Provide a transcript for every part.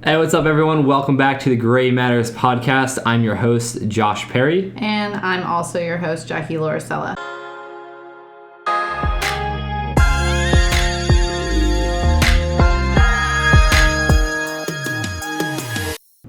Hey, what's up, everyone? Welcome back to the Gray Matters podcast. I'm your host, Josh Perry. And I'm also your host, Jackie Lauricella.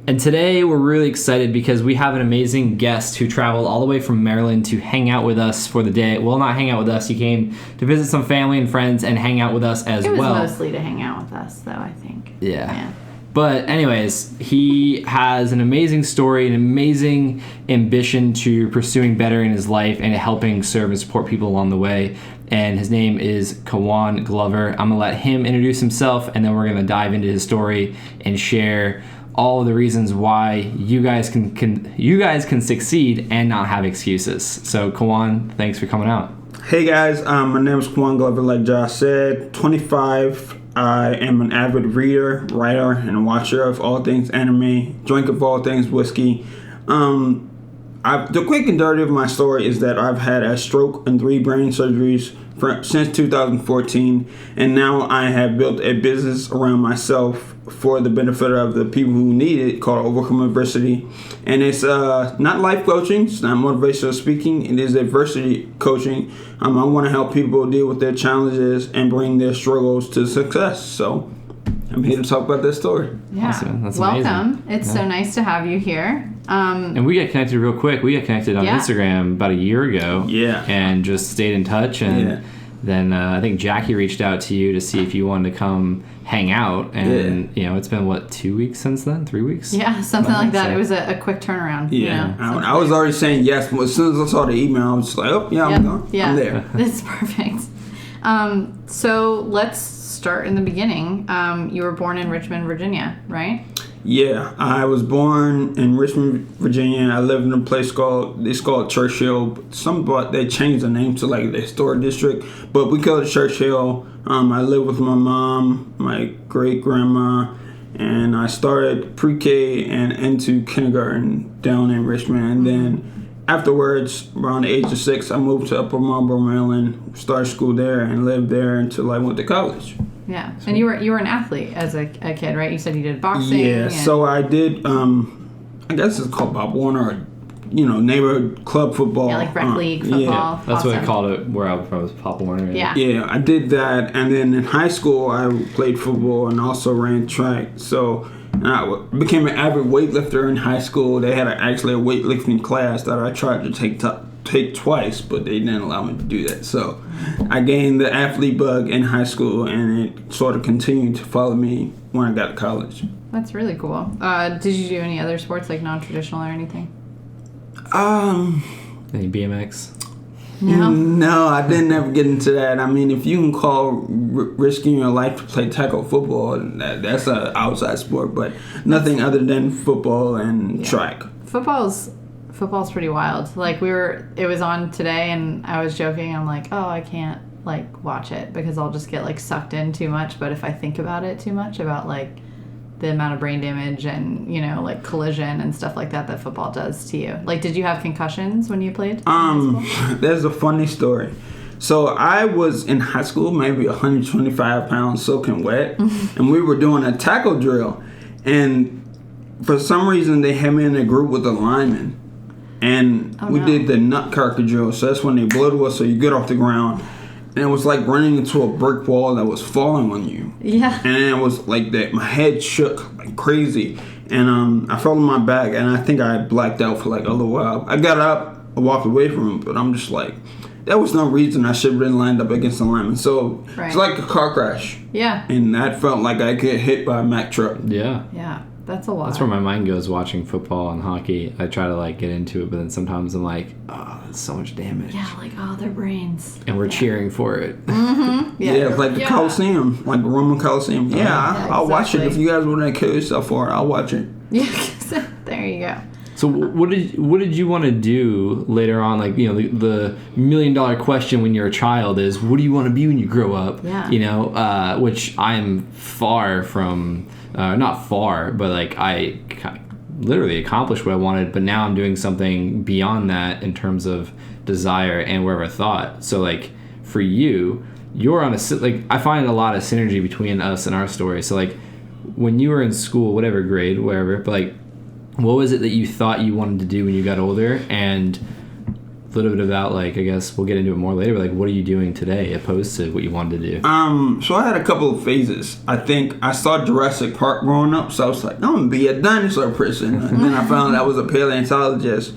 And today we're really excited because we have an amazing guest who traveled all the way from Maryland to hang out with us for the day. Well, not hang out with us. He came to visit some family and friends and hang out with us as well. It was mostly to hang out with us, though, I think. Yeah. But anyways, he has an amazing story, an amazing ambition to pursuing better in his life and helping serve and support people along the way. And his name is Kawan Glover. I'm going to let him introduce himself, and then we're going to dive into his story and share all of the reasons why you guys can succeed and not have excuses. So, Kawan, thanks for coming out. Hey guys, my name is Kawan Glover, like Josh said, 25. I am an avid reader, writer, and watcher of all things anime, drink of all things whiskey. The quick and dirty of my story is that I've had a stroke and 3 brain surgeries since 2014, and now I have built a business around myself for the benefit of the people who need it, called Overcome Adversity. And it's not life coaching, it's not motivational speaking, it is adversity coaching. I want to help people deal with their challenges and bring their struggles to success. So I'm here to talk about this story. Yeah, That's welcome. amazing. It's so nice to have you here. And we got connected real quick. We got connected on Instagram about a year ago. Yeah. And just stayed in touch. And then I think Jackie reached out to you to see if you wanted to come hang out. And, it's been, 2 weeks since then? 3 weeks? Yeah, something like that. So. It was a quick turnaround. Yeah. I was already saying yes. But as soon as I saw the email, I was just like, I'm going. Yeah. I'm there. That's perfect. So let's start in the beginning. You were born in Richmond, Virginia, right? Yeah, I was born in Richmond, Virginia. I lived in a place called Churchill. They changed the name to the historic district, but we call it Churchill. I lived with my mom, my great grandma, and I started pre-K and into kindergarten down in Richmond. And then afterwards, around the age of 6, I moved to Upper Marlboro, Maryland, started school there, and lived there until I went to college. Yeah, and you were an athlete as a kid, right? You said you did boxing. Yeah, so I did. I guess it's called Bob Warner, neighborhood club football. Yeah, like rec league football. Yeah, that's what I called it. Where I was from was Pop Warner. Yeah, I did that, and then in high school I played football and also ran track. So I became an avid weightlifter in high school. They had actually a weightlifting class that I tried to take twice, but they didn't allow me to do that. So I gained the athlete bug in high school, and it sort of continued to follow me when I got to college. That's really cool. Did you do any other sports, like non-traditional or anything? Any BMX? No, I didn't ever get into that. I mean, if you can call risking your life to play tackle football, that's an outside sport, but nothing other than football and track. Football's pretty wild. It was on today, and I was joking. I'm like, I can't watch it because I'll just get sucked in too much. But if I think about it too much, about the amount of brain damage and collision and stuff like that football does to you. Did you have concussions when you played? There's a funny story. So I was in high school, maybe 125 pounds soaking wet, and we were doing a tackle drill, and for some reason they had me in a group with a lineman. And we did the nutcracker drill. So that's when they blow the whistle, you get off the ground. And it was like running into a brick wall that was falling on you. Yeah. And it was like that. My head shook like crazy. And I fell on my back, and I think I blacked out for a little while. I got up, I walked away from it, but I'm just like, there was no reason I should have been lined up against the lineman. So it's like a car crash. Yeah. And that felt like I get hit by a Mack truck. Yeah. Yeah. That's a lot. That's where my mind goes watching football and hockey. I try to get into it, but then sometimes I'm like, that's so much damage. Yeah, their brains. And we're cheering for it. Mm-hmm. Yeah, like the Coliseum, like the Roman Coliseum. Yeah, I'll watch it. If you guys want to kill yourself for it, I'll watch it. Yeah, there you go. So what did you want to do later on? The $1 million question when you're a child is, what do you want to be when you grow up? Yeah. Which I am far from. Not far, but I literally accomplished what I wanted, but now I'm doing something beyond that in terms of desire and wherever thought. So for you, you're on I find a lot of synergy between us and our story. So when you were in school, whatever grade, wherever, but like, what was it that you thought you wanted to do when you got older? And a little bit about, like, I guess we'll get into it more later, but like, what are you doing today opposed to what you wanted to do? So I had a couple of phases. I think I saw Jurassic Park growing up, so I was like, I'm gonna be a dinosaur person. And then I found I was a paleontologist.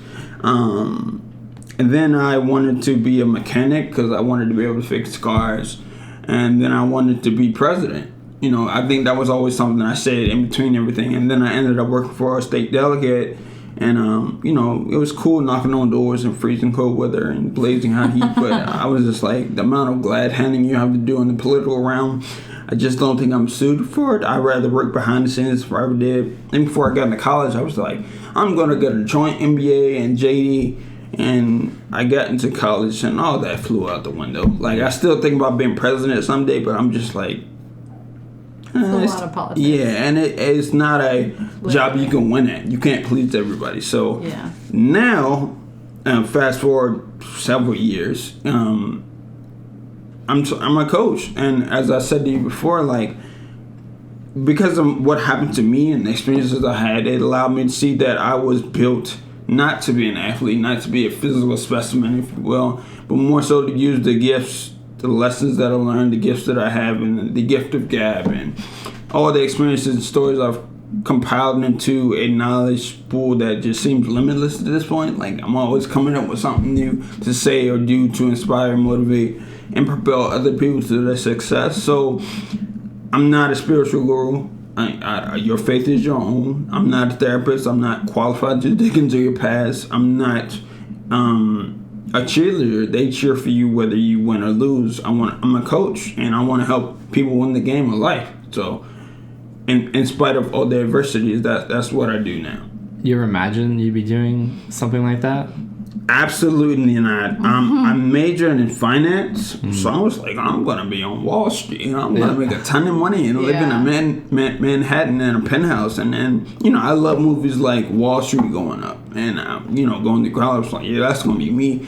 And then I wanted to be a mechanic because I wanted to be able to fix cars. And then I wanted to be president. You know, I think that was always something I said in between everything. And then I ended up working for a state delegate. And, you know, it was cool knocking on doors in freezing cold weather and blazing hot heat. But I was just like, the amount of glad handing you have to do in the political realm, I just don't think I'm suited for it. I'd rather work behind the scenes if I ever did. And before I got into college, I was like, I'm going to get a joint MBA and JD. And I got into college and all that flew out the window. Like, I still think about being president someday, but I'm just like, it's a lot of politics. yeah, and it's not a job you can win at. You can't please everybody. So now, fast forward several years, I'm a coach, and as I said to you before, like, because of what happened to me and the experiences I had, it allowed me to see that I was built not to be an athlete, not to be a physical specimen, if you will, but more so to use the gifts, the lessons that I learned, the gifts that I have, and the gift of gab, and all the experiences and stories I've compiled into a knowledge pool that just seems limitless at this point. Like, I'm always coming up with something new to say or do to inspire, motivate, and propel other people to their success. So I'm not a spiritual guru. Your faith is your own. I'm not a therapist. I'm not qualified to dig into your past. I'm not a cheerleader. They cheer for you whether you win or lose. I'm a coach, and I want to help people win the game of life. So, in spite of all the adversities, that's what I do now. You ever imagine you'd be doing something like that? Absolutely not. I'm majoring in finance, so I was like, I'm gonna be on Wall Street. You know, I'm gonna make a ton of money and live in a Manhattan in a penthouse. And then, you know, I love movies like Wall Street going up, and you know, going to college. I was like, yeah, that's gonna be me.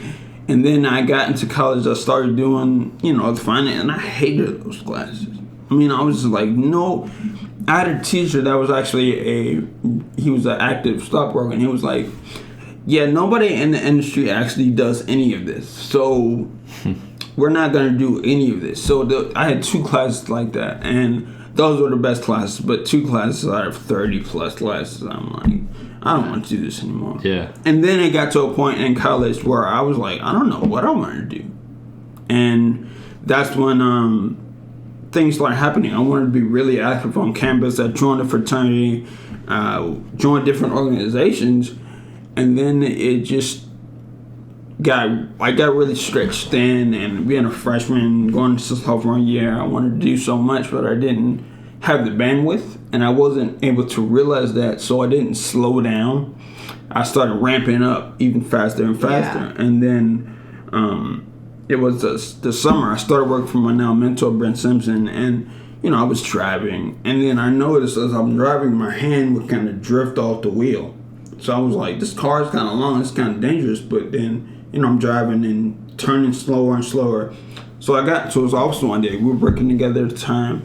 And then I got into college. I started doing, you know, the finance, and I hated those classes. I mean, I was just like, no. I had a teacher that was actually he was an active stockbroker, and he was like, yeah, nobody in the industry actually does any of this. So we're not going to do any of this. So I had 2 classes like that, and those were the best classes. But 2 classes out of 30 plus classes, I'm like, I don't want to do this anymore. Yeah. And then it got to a point in college where I was like, I don't know what I want to do. And that's when things started happening. I wanted to be really active on campus. I joined a fraternity, joined different organizations. And then it just I got really stretched thin, and being a freshman, going to sophomore year, I wanted to do so much, but I didn't have the bandwidth, and I wasn't able to realize that, so I didn't slow down. I started ramping up even faster and faster, and then it was the summer. I started working for my now mentor, Brent Simpson, and you know, I was driving, and then I noticed as I'm driving, my hand would kind of drift off the wheel. So I was like, this car is kind of long, it's kind of dangerous, but then, you know, I'm driving and turning slower and slower. So I got to his office one day. We were working together at the time,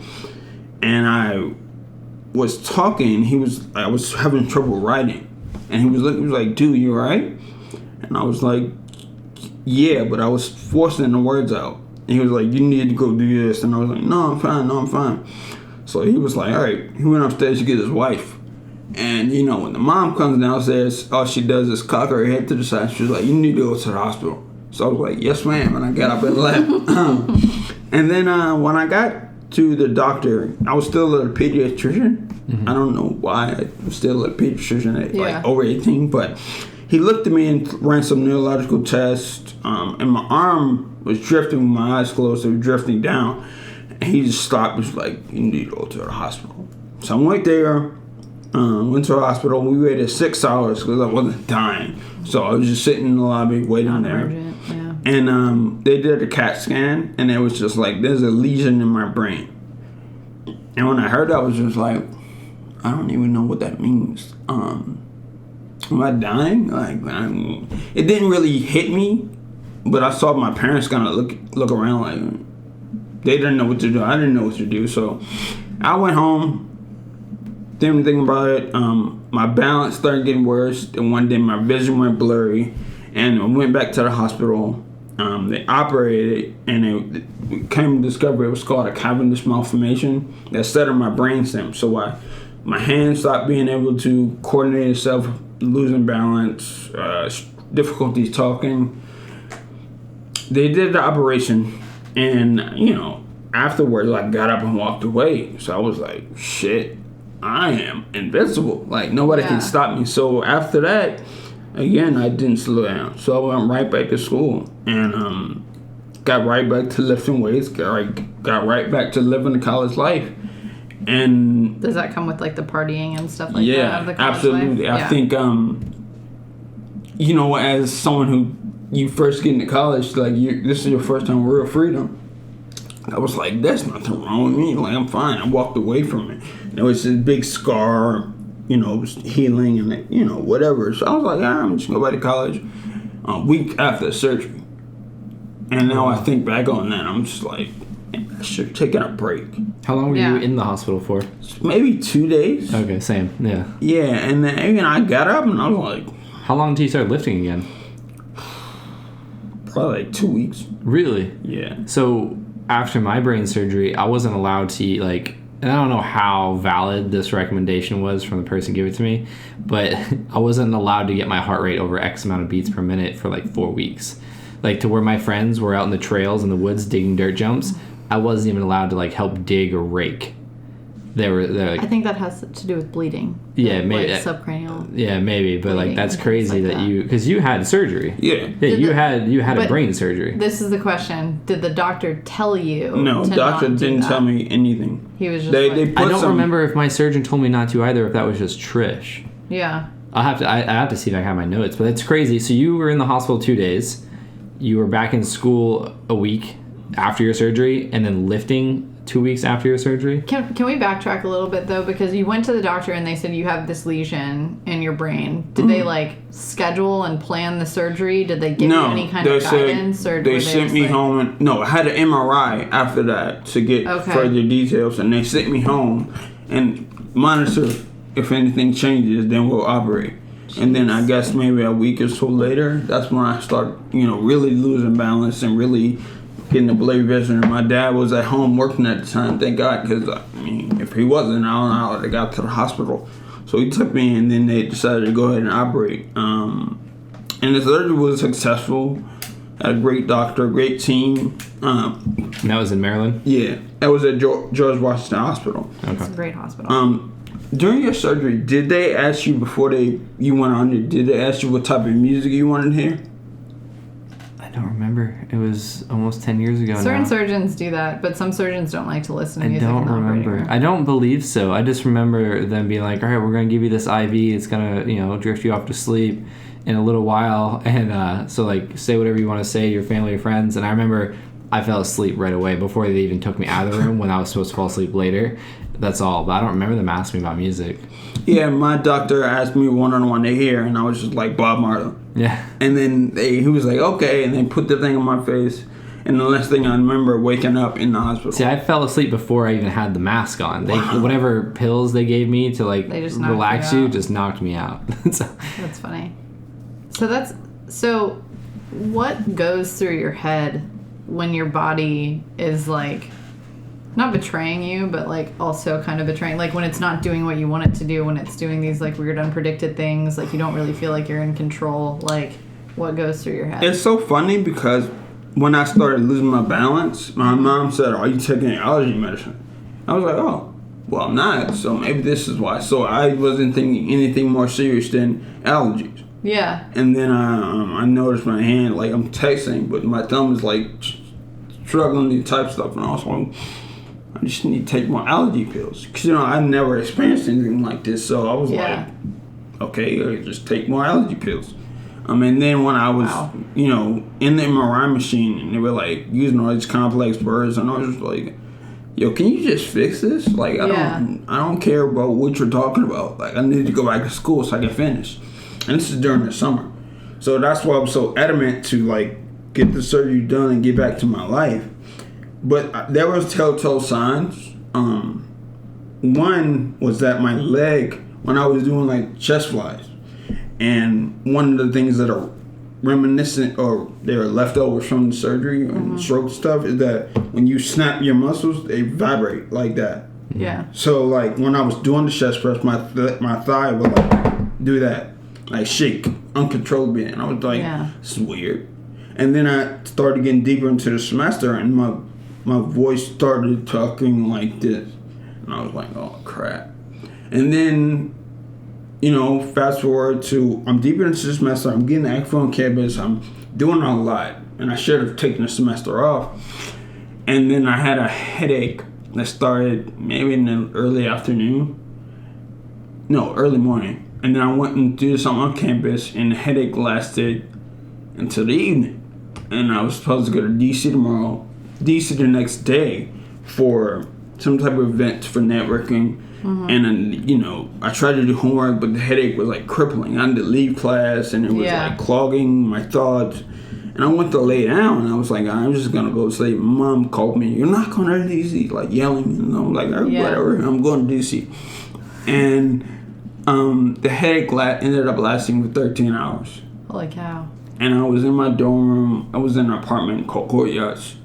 and I was talking. I was having trouble writing, and he was like, dude, you all right? And I was like, yeah, but I was forcing the words out. And he was like, you need to go do this. And I was like, no, I'm fine. So he was like, all right. He went upstairs to get his wife. And, you know, when the mom comes downstairs, all she does is cock her head to the side. She was like, you need to go to the hospital. So I was like, yes, ma'am. And I got up and left. And then when I got to the doctor, I was still a pediatrician. Mm-hmm. I don't know why I was still a pediatrician at like over 18. But he looked at me and ran some neurological tests. And my arm was drifting with my eyes closed. It was drifting down. And he just stopped. He was like, you need to go to the hospital. So I went there. Went to the hospital. We waited 6 hours because I wasn't dying. So I was just sitting in the lobby waiting there. And they did a CAT scan, and it was just like, there's a lesion in my brain. And when I heard that, I was just like, I don't even know what that means. Am I dying? Like, it didn't really hit me, but I saw my parents kind of look around like they didn't know what to do. I didn't know what to do. So I went home. didn't think about it. My balance started getting worse. And one day my vision went blurry. And I went back to the hospital. They operated it, and it came to discover it was called a Cavendish malformation that set in my brainstem. So my hands stopped being able to coordinate itself, losing balance, difficulties talking. They did the operation, and afterwards I got up and walked away. So I was like, shit, I am invincible. Like nobody can stop me. So after that, again, I didn't slow down. So I went right back to school and got right back to lifting weights, got right back to living the college life. And does that come with like the partying and stuff like that? Yeah, of the college absolutely. Life? I think, as someone who you first get into college, like this is your first time real freedom. I was like, there's nothing wrong with me. Like I'm fine. I walked away from it. There was this big scar. It was healing and, whatever. So I was like, I'm just going to go back to college a week after surgery. And now I think back on that, I'm just like, I should have taken a break. How long were you in the hospital for? Maybe 2 days. Okay, same. Yeah. Yeah, and then I got up and I was like... How long until you started lifting again? Probably like 2 weeks. Really? Yeah. So after my brain surgery, I wasn't allowed to eat and I don't know how valid this recommendation was from the person giving it to me, but I wasn't allowed to get my heart rate over X amount of beats per minute for 4 weeks. To where my friends were out in the trails in the woods digging dirt jumps, I wasn't even allowed to help dig or rake. They're I think that has to do with bleeding. Yeah, maybe subcranial. Yeah, maybe, but bleeding, that's crazy that that. because you had surgery. Yeah. You had a brain surgery. This is the question: did the doctor tell you? No, doctor didn't tell me anything. He was just. They put I don't remember if my surgeon told me not to either. If that was just Trish. Yeah. I have to see if I have my notes, but it's crazy. So you were in the hospital 2 days. You were back in school a week after your surgery, and then lifting 2 weeks after your surgery. Can we backtrack a little bit though, because you went to the doctor and they said you have this lesion in your brain. Did they schedule and plan the surgery? Did they give you any kind of guidance, or they sent me home? No, I had an MRI after that to get further details, and they sent me home and monitor if anything changes, then we'll operate. Jeez. And then I guess maybe a week or so later, that's when I start, really losing balance and really getting the blurry vision. And my dad was at home working at the time, thank God, because if he wasn't, I don't know how they got to the hospital. So he took me, and then they decided to go ahead and operate. And the surgery was successful. Had a great doctor, great team. And that was in Maryland? Yeah, that was at George Washington Hospital. Okay. It's a great hospital. During your surgery, did they ask you before you went on it? Did they ask you what type of music you wanted to hear? I don't remember. It was almost 10 years ago. Certain surgeons do that, but some surgeons don't like to listen to music. I don't remember. I don't believe so. I just remember them being like, all right, we're going to give you this IV. It's going to, drift you off to sleep in a little while. And so, say whatever you want to say to your family or friends. And I remember I fell asleep right away before they even took me out of the room when I was supposed to fall asleep later. That's all. But I don't remember them asking me about music. Yeah, my doctor asked me one-on-one to hear, and I was just like Bob Marley. Yeah. And then he was like, okay, and they put the thing on my face. And the last thing I remember, waking up in the hospital. See, I fell asleep before I even had the mask on. Whatever pills they gave me to relax you just knocked me out. So. That's funny. So what goes through your head when your body is not betraying you, but also kind of betraying, when it's not doing what you want it to do, when it's doing these weird unpredicted things, you don't really feel like you're in control, what goes through your head? It's so funny because when I started losing my balance, my mom said, are you taking allergy medicine? I was like, oh, well, I'm not, so maybe this is why. So I wasn't thinking anything more serious than allergies. Yeah. And then I noticed my hand, I'm texting, but my thumb is struggling to type stuff, and I was like, I just need to take more allergy pills. Because, I never experienced anything like this. So I was like, okay, just take more allergy pills. And then when I was, in the MRI machine, and they were, using all these complex words, and I was just like, yo, can you just fix this? I don't care about what you're talking about. I need to go back to school so I can finish. And this is during the summer. So that's why I was so adamant to, get the surgery done and get back to my life. But there was telltale signs one was that my leg, when I was doing like chest flies, and one of the things that are reminiscent or they're leftovers from the surgery and stroke stuff is that when you snap your muscles, they vibrate like that. Yeah. So like when I was doing the chest press, my thigh would like do that, like shake uncontrollably, and I was like, this is weird. And then I started getting deeper into the semester, and my voice started talking like this, and I was like, oh crap. And then, you know, fast forward to I'm deeper into the semester, I'm getting active on campus, I'm doing a lot, and I should have taken the semester off. And then I had a headache that started maybe in the early morning. And then I went and did something on campus, and the headache lasted until the evening. And I was supposed to go to DC the next day for some type of event for networking. And then, you know, I tried to do homework, but the headache was like crippling. I had to leave class, and it was like clogging my thoughts. And I went to lay down, and I was like, I'm just gonna go to sleep. My mom called me, you're not going to DC, like yelling, and I'm like, whatever, I'm going to DC. And the headache ended up lasting for 13 hours. Holy cow. And I was in my dorm room. I was in an apartment called Courtyards.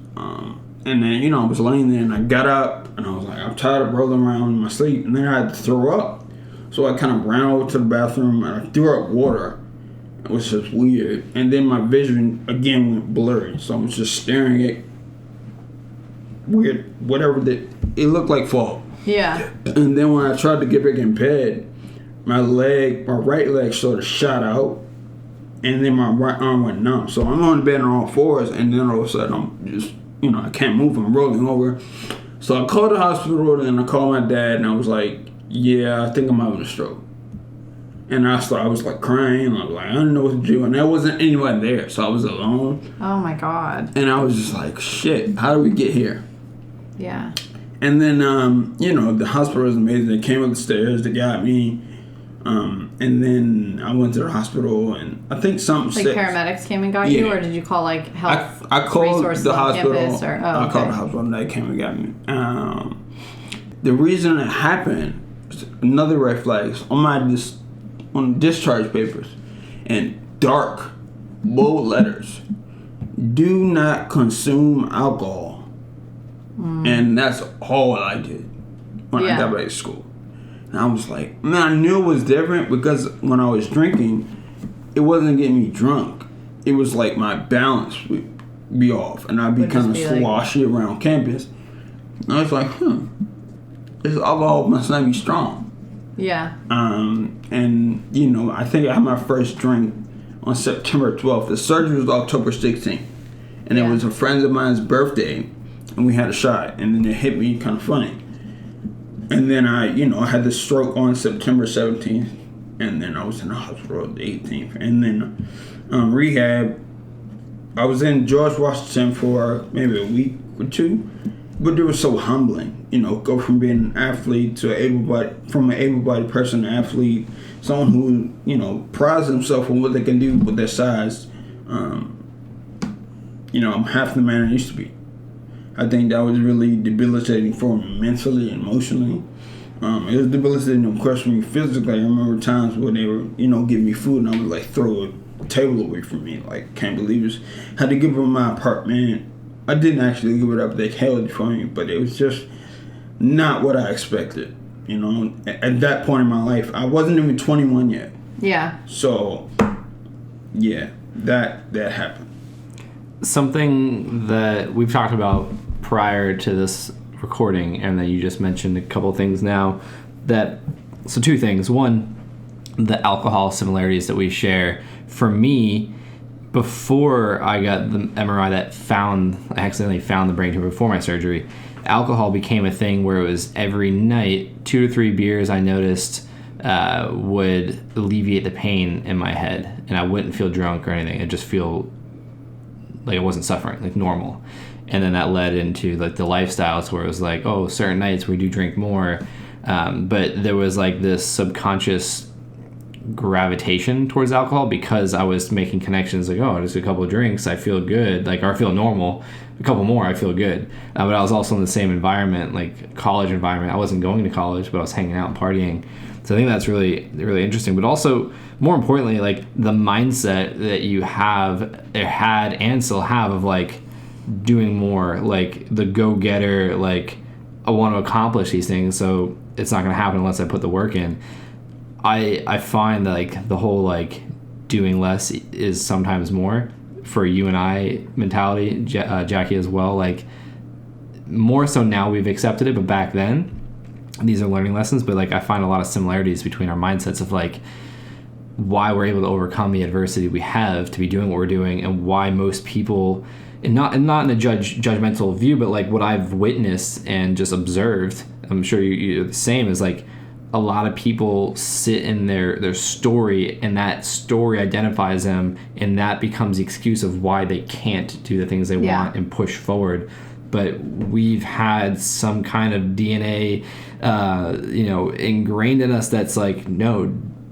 And then, you know, I was laying there, and I got up, and I was like, I'm tired of rolling around in my sleep. And then I had to throw up. So I kind of ran over to the bathroom, and I threw up water. It was just weird. And then my vision, again, went blurry. So I was just staring at weird, whatever it looked like fog. Yeah. And then when I tried to get back in bed, my right leg sort of shot out, and then my right arm went numb. So I'm on the bed on all fours, and then all of a sudden I'm just, you know, I can't move. I'm rolling over. So I called the hospital, and I called my dad, and I was like, yeah, I think I'm having a stroke. And I was like crying. I was like, I don't know what to do. And there wasn't anyone there, so I was alone. Oh my God. And I was just like, shit, how do we get here? Yeah. And then, you know, the hospital was amazing. They came up the stairs, they got me. And then I went to the hospital, and I think something like paramedics came and got you, or did you call like health I called resources the on hospital. Campus, or, I called the hospital, and they came and got me. The reason it happened was another red flags on the discharge papers, in dark, bold letters. Do not consume alcohol. And that's all I did when I got back to school. And I was like, man, I knew it was different because when I was drinking, it wasn't getting me drunk. It was like my balance would be off, and I'd be kind of sloshy around campus. And I was like, this alcohol must not be strong. Yeah. And, you know, I think I had my first drink on September 12th. The surgery was October 16th. And it was a friend of mine's birthday, and we had a shot, and then it hit me kind of funny. And then I had the stroke on September 17th, and then I was in the hospital the 18th. And then rehab, I was in George Washington for maybe a week or two, but it was so humbling, you know, go from being an athlete to from an able-bodied person to athlete, someone who, you know, prides themselves on what they can do with their size. You know, I'm half the man I used to be. I think that was really debilitating for me mentally and emotionally. It was debilitating, of course, for me physically. I remember times when they were, you know, giving me food, and I would like throw a table away from me. Like, can't believe this. Had to give them my apartment. I didn't actually give it up. They held it for me, but it was just not what I expected. You know, at that point in my life, I wasn't even 21 yet. Yeah. So, yeah, that happened. Something that we've talked about prior to this recording, and that you just mentioned a couple things now, so two things. One, the alcohol similarities that we share. For me, before I got the MRI I accidentally found the brain tumor before my surgery, alcohol became a thing where it was every night, 2 to 3 beers I noticed would alleviate the pain in my head, and I wouldn't feel drunk or anything. I'd just feel like I wasn't suffering, like normal. And then that led into like the lifestyles where it was like, oh, certain nights we do drink more, but there was like this subconscious gravitation towards alcohol because I was making connections like, oh, just a couple of drinks, I feel good, like, or I feel normal. A couple more, I feel good. But I was also in the same environment, like college environment. I wasn't going to college, but I was hanging out and partying. So I think that's really, really interesting. But also, more importantly, like the mindset that you have, or had, and still have of like doing more, like the go-getter, like I want to accomplish these things, so it's not going to happen unless I put the work in. I find that like the whole like doing less is sometimes more for you and I mentality, Jackie as well. Like more so now we've accepted it, but back then these are learning lessons. But like I find a lot of similarities between our mindsets of like why we're able to overcome the adversity we have to be doing what we're doing, and why most people, and not in a judgmental view, but like what I've witnessed and just observed, I'm sure you're the same, is like a lot of people sit in their story, and that story identifies them, and that becomes the excuse of why they can't do the things they want and push forward. But we've had some kind of DNA, ingrained in us that's like, no,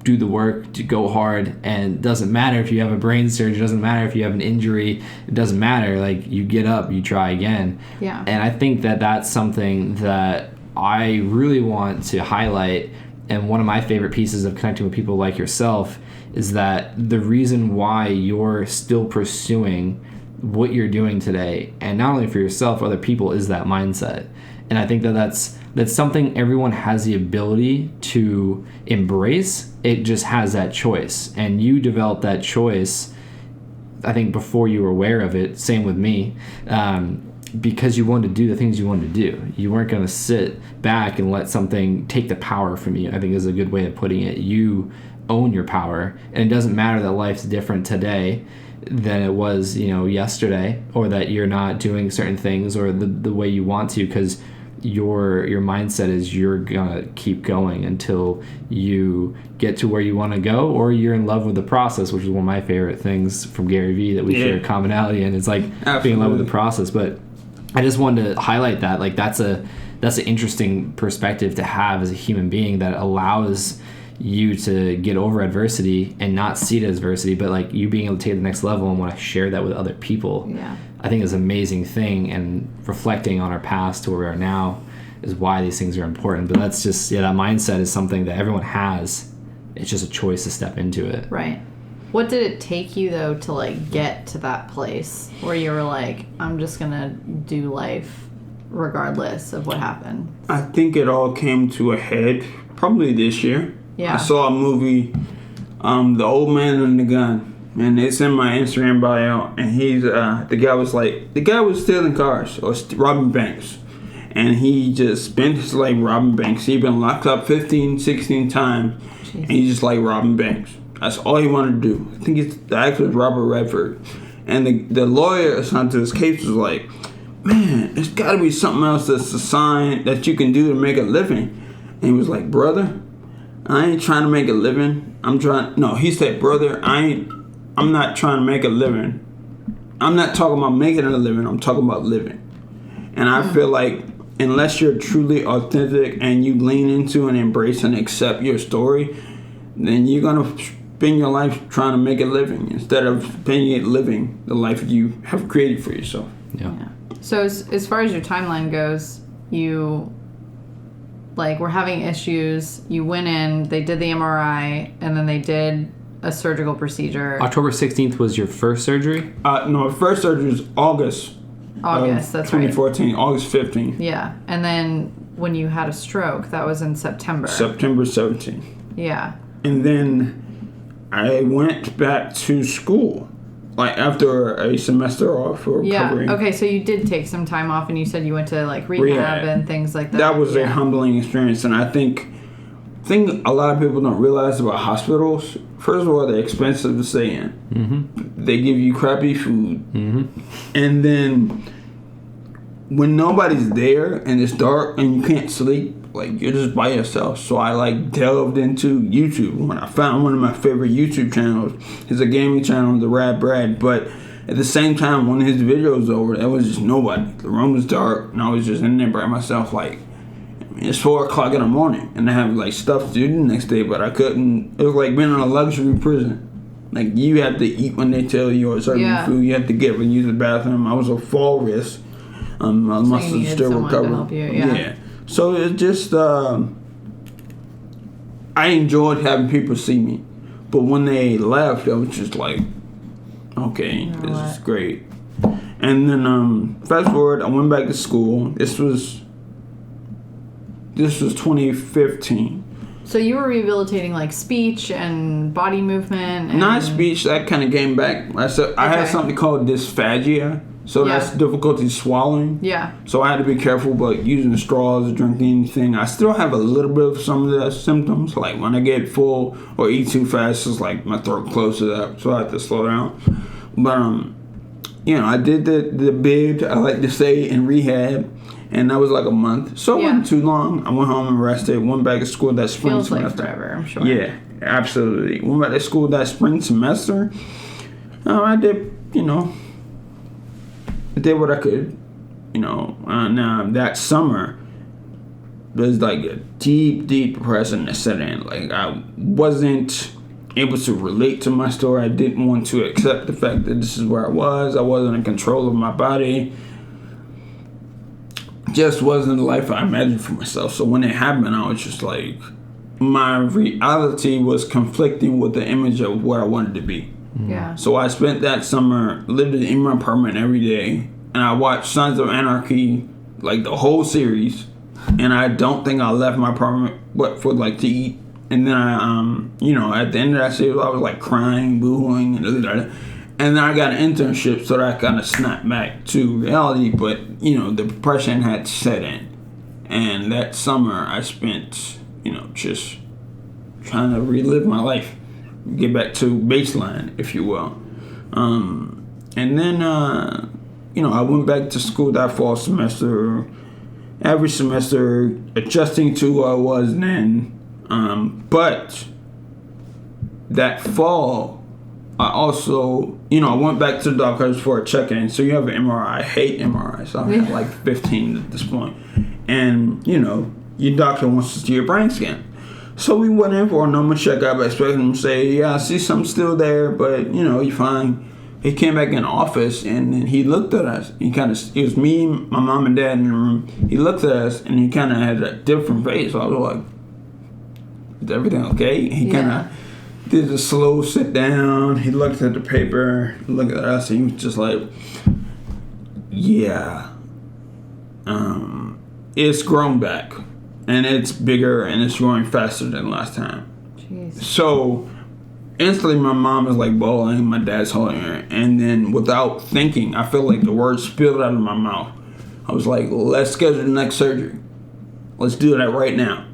do the work, to go hard, and it doesn't matter if you have a brain surgery, it doesn't matter if you have an injury, it doesn't matter. Like you get up, you try again. Yeah. And I think that that's something that I really want to highlight, and one of my favorite pieces of connecting with people like yourself is that the reason why you're still pursuing what you're doing today, and not only for yourself, other people, is that mindset. And I think that that's something everyone has the ability to embrace. It just has that choice, and you developed that choice, I think, before you were aware of it. Same with me. Because you wanted to do the things you wanted to do. You weren't going to sit back and let something take the power from you, I think is a good way of putting it. You own your power, and it doesn't matter that life's different today than it was, yesterday, or that you're not doing certain things or the way you want to, because your mindset is you're gonna keep going until you get to where you want to go, or you're in love with the process, which is one of my favorite things from Gary Vee that we share a commonality in. It's like being in love with the process. But I just wanted to highlight that, like that's an interesting perspective to have as a human being, that allows you to get over adversity and not see it as adversity, but like you being able to take it to the next level and want to share that with other people. I think is an amazing thing, and reflecting on our past to where we are now is why these things are important. But that's just, that mindset is something that everyone has. It's just a choice to step into it. Right. What did it take you though to like get to that place where you were like, I'm just gonna do life regardless of what happened? I think it all came to a head probably this year. I saw a movie, The Old Man and the Gun, and it's in my Instagram bio, and he's the guy was stealing cars or robbing banks, and he just spent his life robbing banks. He'd been locked up 15, 16 times, and he just like robbing banks. That's all he wanted to do. I think the actor was Robert Redford, and the lawyer assigned to his case was like, man, there's got to be something else that's a sign that you can do to make a living. And he was like, brother, I ain't trying to make a living. He said, brother, I'm not trying to make a living. I'm not talking about making a living. I'm talking about living. And I feel like unless you're truly authentic and you lean into and embrace and accept your story, then you're going to spend your life trying to make a living instead of spending it living the life you have created for yourself. Yeah. So as far as your timeline goes, you were having issues. You went in, they did the MRI, and then they did a surgical procedure. October 16th was your first surgery? No, first surgery was August, that's 2014, right. August 15th. Yeah. And then when you had a stroke, that was in September. September 17th. Yeah. And then I went back to school, after a semester off or recovering. Yeah. Okay, so you did take some time off, and you said you went to rehab and things like that. That was a humbling experience, and I think a lot of people don't realize about hospitals. First of all, they're expensive to stay in. Mm-hmm. They give you crappy food, and then when nobody's there and it's dark and you can't sleep, you're just by yourself. So I delved into YouTube. When I found one of my favorite YouTube channels, it's a gaming channel, The Rad Brad. But at the same time, one of his videos over, there was just nobody. The room was dark, and I was just in there by myself, it's 4:00 in the morning, and I have like stuff to do the next day, but I couldn't. It was like being in a luxury prison. Like, you have to eat when they tell you, or certain food you have to get when you use the bathroom. I was a fall risk. I must have still recovered. To help you, yeah. So it just I enjoyed having people see me, but when they left, I was just like, okay, this is great. And then fast forward, I went back to school. This was 2015. So you were rehabilitating like speech and body movement. And... Not speech. That kind of came back. I had something called dysphagia. So that's difficulty swallowing. Yeah. So I had to be careful about using straws or drinking anything. I still have a little bit of some of the symptoms. Like when I get full or eat too fast, it's like my throat closes up. So I have to slow down. But I did the bid, I like to say, in rehab. And that was like a month. So it wasn't too long. I went home and rested. Went back to school that spring semester. Feels like forever, I'm sure. Yeah, absolutely. Went back to school that spring semester. I did, I did what I could. Now that summer, there's like a deep depression that set in. Like, I wasn't able to relate to my story. I didn't want to accept the fact that this is where I was. I wasn't in control of my body. Just wasn't the life I imagined for myself. So when it happened, I was just like, my reality was conflicting with the image of where I wanted to be. Yeah. So I spent that summer living in my apartment every day, and I watched Sons of Anarchy, like the whole series, and I don't think I left my apartment but for like to eat. And then I, at the end of that series, I was like crying, boohooing, and then I got an internship, so that I kind of snapped back to reality. But the depression had set in, and that summer I spent, just trying to relive my life, get back to baseline, if you will. And then I went back to school that fall semester, every semester adjusting to who I was then. But that fall, I also, I went back to the doctors for a check-in. So you have an MRI. I hate MRI. So I have like 15 at this point. And, your doctor wants to see your brain scan. So we went in for a normal checkup. I expected him to say, yeah, I see something still there, but, you're fine. He came back in the office, and then he looked at us. It was me, my mom, and dad in the room. He looked at us, and he kind of had a different face. So I was like, is everything okay? He kind of did a slow sit down. He looked at the paper, looked at us, and he was just like, yeah, it's grown back, and it's bigger, and it's growing faster than last time. Jeez. So instantly my mom is like bawling, my dad's holding her, and then without thinking, I feel like the words spilled out of my mouth. I was like, let's schedule the next surgery. Let's do that right now.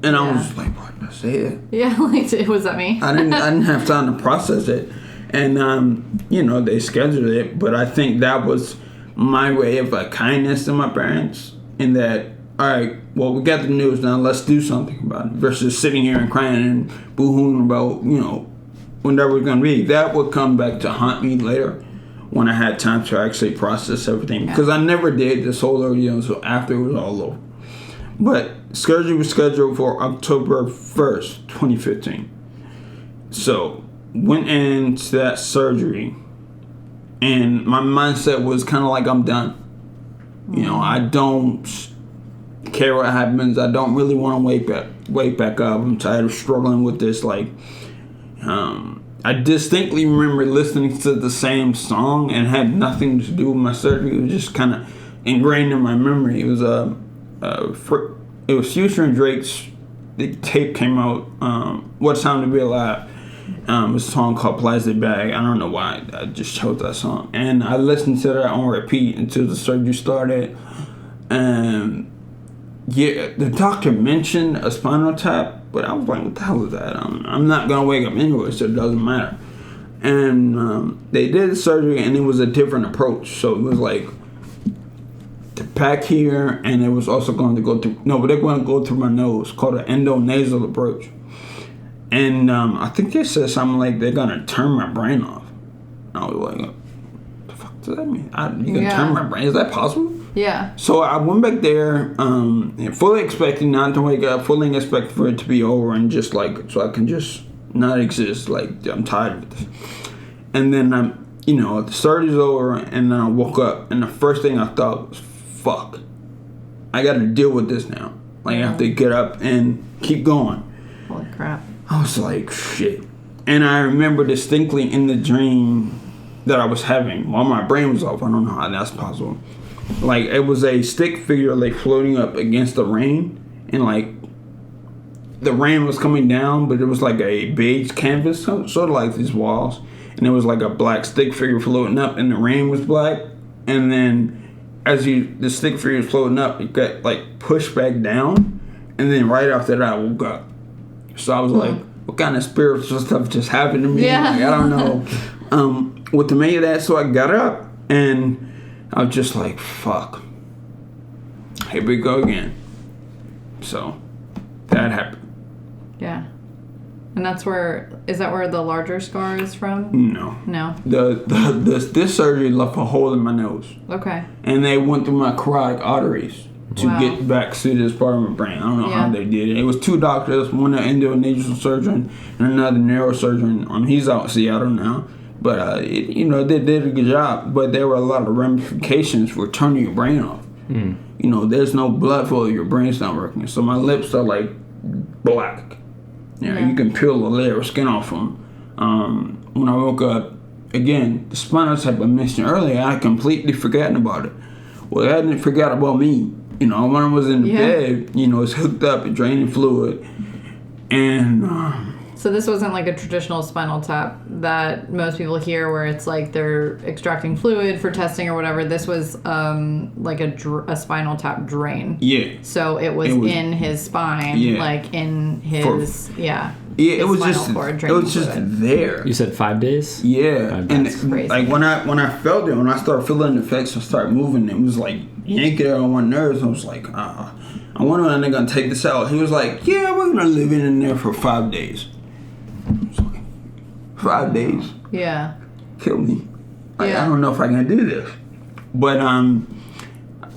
And I was like, what did I say it? Yeah, was that me? I didn't have time to process it. And, they scheduled it. But I think that was my way of kindness to my parents. In that, all right, well, we got the news now. Let's do something about it. Versus sitting here and crying and boo-hooing about, when that was going to be. That would come back to haunt me later when I had time to actually process everything. Because I never did this whole ordeal until after it was all over. But surgery was scheduled for October 1st, 2015. So, went into that surgery, and my mindset was kind of like, I'm done. I don't care what happens. I don't really want to wake back up. I'm tired of struggling with this. I distinctly remember listening to the same song and had nothing to do with my surgery. It was just kind of ingrained in my memory. It was it was Future and Drake's. The tape came out. What Time to Be Alive. It was a song called Plastic Bag. I don't know why I just chose that song, and I listened to that on repeat until the surgery started. And the doctor mentioned a spinal tap, but I was like, what the hell is that? I'm not gonna wake up anyway, so it doesn't matter. And they did the surgery, and it was a different approach. So it was like the pack here, and it was also going to go through. No, but they're going to go through my nose, called an endonasal approach. And I think they said something like they're going to turn my brain off. And I was like, what the fuck does that mean? You can turn my brain? Is that possible? Yeah. So I went back there, fully expecting not to wake up, fully expecting for it to be over and just like, so I can just not exist. Like, I'm tired of this. And then the surgery's over, and then I woke up, and the first thing I thought was, fuck, I got to deal with this now. Like, I have to get up and keep going. Holy crap. I was like, shit. And I remember distinctly in the dream that I was having while my brain was off. I don't know how that's possible. Like, it was a stick figure, like, floating up against the rain, and, like, the rain was coming down, but it was like a beige canvas, sort of like these walls, and it was like a black stick figure floating up, and the rain was black, and then as the stick figure was floating up, it got like pushed back down, and then right after that I woke up. So I was like, what kind of spiritual stuff just happened to me? Yeah. Like, I don't know what to make of that. So I got up, and I was just like, fuck, here we go again. So that happened. Yeah. And is that where the larger scar is from? No. This surgery left a hole in my nose. Okay. And they went through my carotid arteries to get back to this part of my brain. I don't know how they did it. It was 2 doctors, one an endocrinologist surgeon and another neurosurgeon. He's out in Seattle now. But, they did a good job. But there were a lot of ramifications for turning your brain off. There's no blood flow, your brain's not working. So my lips are like black. You can peel the layer of skin off them. When I woke up, again, the spinal tap I mentioned earlier, I completely forgotten about it. Well, I didn't forget about me. When I was in the bed, it's hooked up, it draining fluid. And so this wasn't like a traditional spinal tap that most people hear where it's like they're extracting fluid for testing or whatever. This was like a spinal tap drain. Yeah. So it was in his spine, like in his, Yeah, it was just there. You said 5 days? Yeah. And That's crazy. like when I felt it, when I started feeling the effects and start moving, it was like yanking on my nerves. I was like, I wonder when they're gonna take this out. He was like, yeah, we're gonna live in there for 5 days. I was like, 5 days? Yeah. Kill me. Like, I don't know if I can do this. But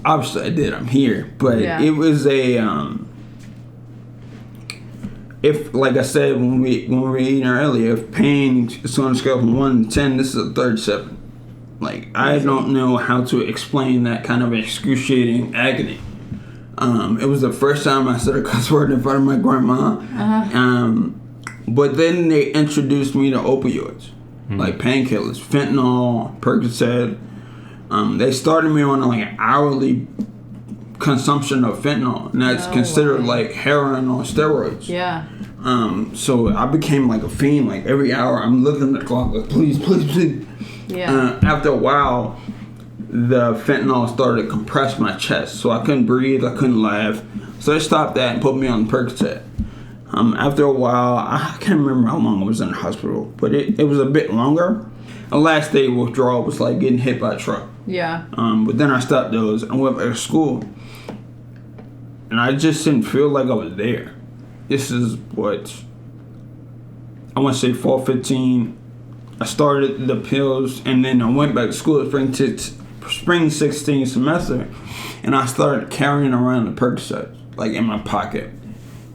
obviously I did. I'm here. But it was if, like I said when we were eating earlier, if pain is on a scale from 1 to 10, this is a 37. Like, I don't know how to explain that kind of excruciating agony. It was the first time I said a cuss word in front of my grandma. But then they introduced me to opioids, like painkillers, fentanyl, Percocet. They started me on like an hourly consumption of fentanyl, and that's considered like heroin or steroids. Yeah. So I became like a fiend. Like every hour, I'm looking at the clock, like please. Yeah. After a while, the fentanyl started to compress my chest, so I couldn't breathe, I couldn't laugh. So they stopped that and put me on Percocet. After a while, I can't remember how long I was in the hospital, but it was a bit longer. The last day of withdrawal was like getting hit by a truck. Yeah. But then I stopped those and went back to school. And I just didn't feel like I was there. This is what, I want to say fall 15. I started the pills, and then I went back to school spring 16 semester, and I started carrying around the Percocets, like in my pocket.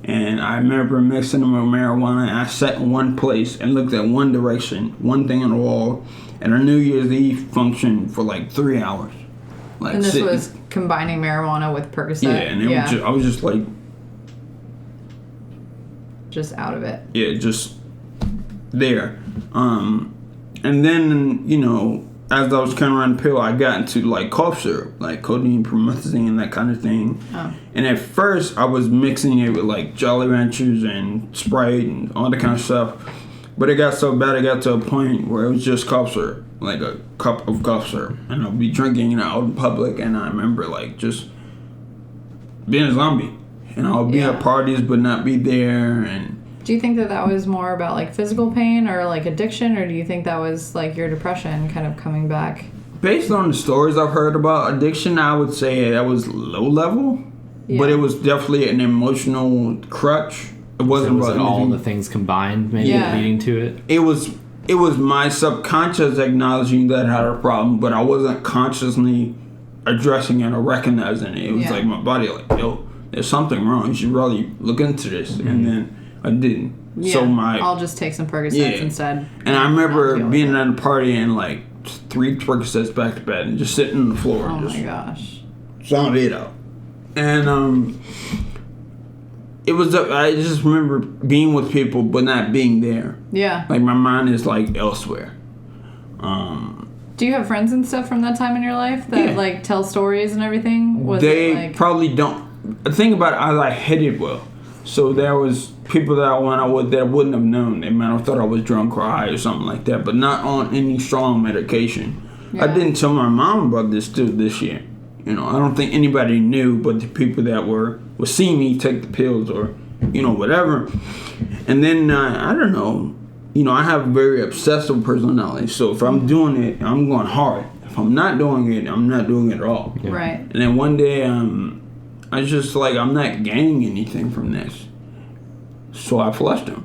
And I remember mixing them with marijuana, and I sat in one place and looked at one direction, one thing on the wall, at a New Year's Eve function for like 3 hours. Like, and this was combining marijuana with Percocet? Yeah, and I was just like... Just out of it. Yeah, just there. And then, as I was carrying around the pill, I got into like cough syrup, like codeine, promethazine, that kind of thing. Oh. And at first, I was mixing it with like Jolly Ranchers and Sprite and all that kind of stuff. But it got so bad, it got to a point where it was just cough syrup, like a cup of cough syrup. And I'd be drinking out in public, and I remember like just being a zombie. And I would be at parties but not be there. And do you think that was more about like physical pain or like addiction, or do you think that was like your depression kind of coming back? Based on the stories I've heard about addiction, I would say that was low level, but it was definitely an emotional crutch. It wasn't was about all the things combined maybe leading to it? It was my subconscious acknowledging that I had a problem, but I wasn't consciously addressing it or recognizing it. It was Yeah. like my body, like, yo, there's something wrong. You should really look into this. And then I didn't. Yeah. So I'll just take some Percocets instead. And I remember Not deal with being it. at a party and like 3 Percocets back to back and just sitting on the floor. Oh and just my gosh. sound it out. And it was, I just remember being with people but not being there. Yeah. Like my mind is like elsewhere. Do you have friends and stuff from that time in your life that Yeah. like tell stories and everything? Was They it like probably don't. The thing about it, I like headed well. So there was people that I went out with that I wouldn't have known. They might have thought I was drunk or high or something like that, but not on any strong medication. I Yeah. didn't tell my mom about this till this year. You know, I don't think anybody knew but the people that were seeing me take the pills or, you know, whatever. And then, I don't know, you know, I have a very obsessive personality. So if I'm doing it, I'm going hard. If I'm not doing it, I'm not doing it at all. right? And then one day, I was just like, I'm not gaining anything from this. So I flushed him.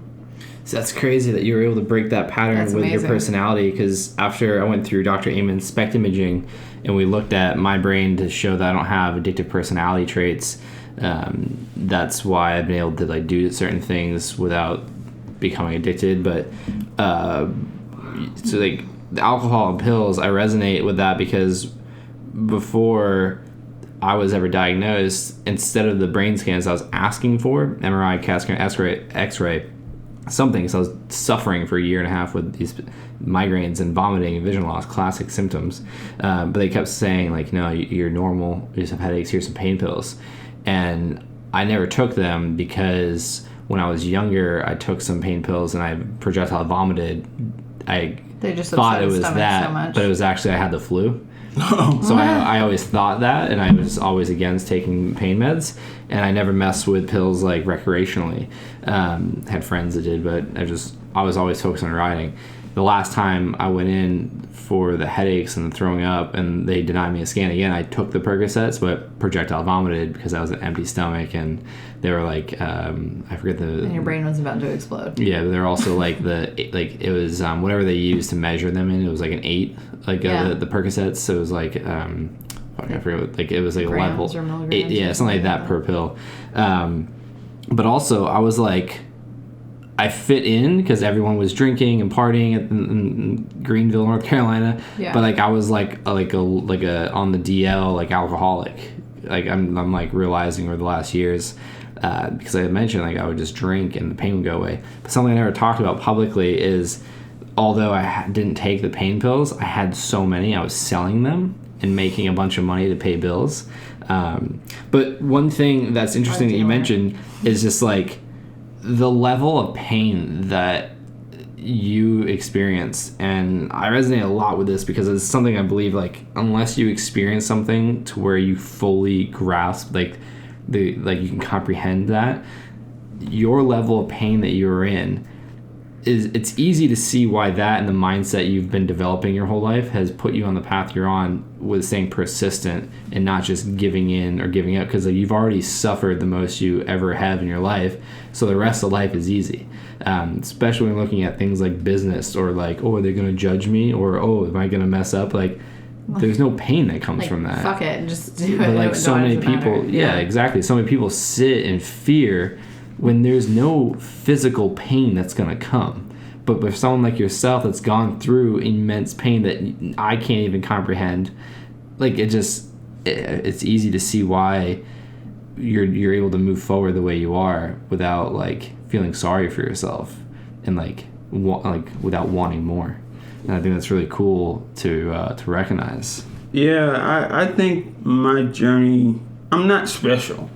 So that's crazy that you were able to break that pattern That's with your amazing. personality, because after I went through Dr. Amon's SPECT imaging and we looked at my brain to show that I don't have addictive personality traits, that's why I've been able to like do certain things without becoming addicted. But so like the alcohol and pills, I resonate with that because before I was ever diagnosed, instead of the brain scans I was asking for, MRI, CAT scan, X-ray, something, so I was suffering for a year and a half with these migraines and vomiting and vision loss, classic symptoms. But they kept saying like, no, you're normal, you just have headaches, here's some pain pills. And I never took them because when I was younger, I took some pain pills and I projectile vomited. I They just thought upset it his was stomach that, so much. but it was actually I had the flu. So I always thought that, and I was always against taking pain meds, and I never messed with pills like recreationally. Had friends that did, but I was always focused on riding. The last time I went in for the headaches and the throwing up, and they denied me a scan again, I took the Percocets, but projectile vomited because I was an empty stomach, and they were like, I forget the. And your brain was about to explode. Yeah, they're also like it was whatever they used to measure them in. It was like an 8, like the Percocets. So it was like I forget what, like it was like Grams a or level, milligrams 8, or something like that per pill. But also I was like, I fit in because everyone was drinking and partying in Greenville, North Carolina. Yeah. But like I was like a on the DL like alcoholic. Like I'm like realizing over the last years. Because I had mentioned like I would just drink and the pain would go away. But something I never talked about publicly is, although I didn't take the pain pills, I had so many, I was selling them and making a bunch of money to pay bills. But one thing that's interesting that you mentioned is just like the level of pain that you experience. And I resonate a lot with this because it's something I believe, like, unless you experience something to where you fully grasp like you can comprehend that, your level of pain that you're in it's easy to see why that and the mindset you've been developing your whole life has put you on the path you're on with staying persistent and not just giving in or giving up, because like, you've already suffered the most you ever have in your life, so the rest of life is easy. Especially when looking at things like business, or like, oh, are they going to judge me, or oh, am I going to mess up? Like, there's no pain that comes like, from that. Fuck it, just do it. But like It so many doesn't people, matter. yeah, exactly. So many people sit in fear when there's no physical pain that's gonna come. But with someone like yourself that's gone through immense pain that I can't even comprehend, like it's easy to see why you're able to move forward the way you are without like feeling sorry for yourself and like without wanting more. And I think that's really cool to recognize. Yeah, I think my journey, I'm not special.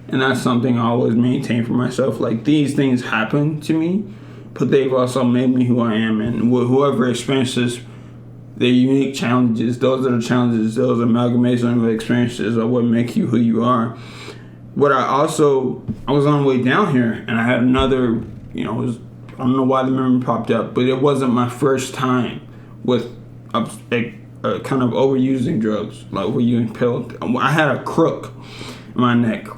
And that's something I always maintain for myself. Like, these things happen to me, but they've also made me who I am. And whoever experiences their unique challenges, those are the challenges, those amalgamations of experiences are what make you who you are. What I was on the way down here, and I had another, I don't know why the memory popped up, but it wasn't my first time with kind of overusing drugs, like overusing pills. I had a crook in my neck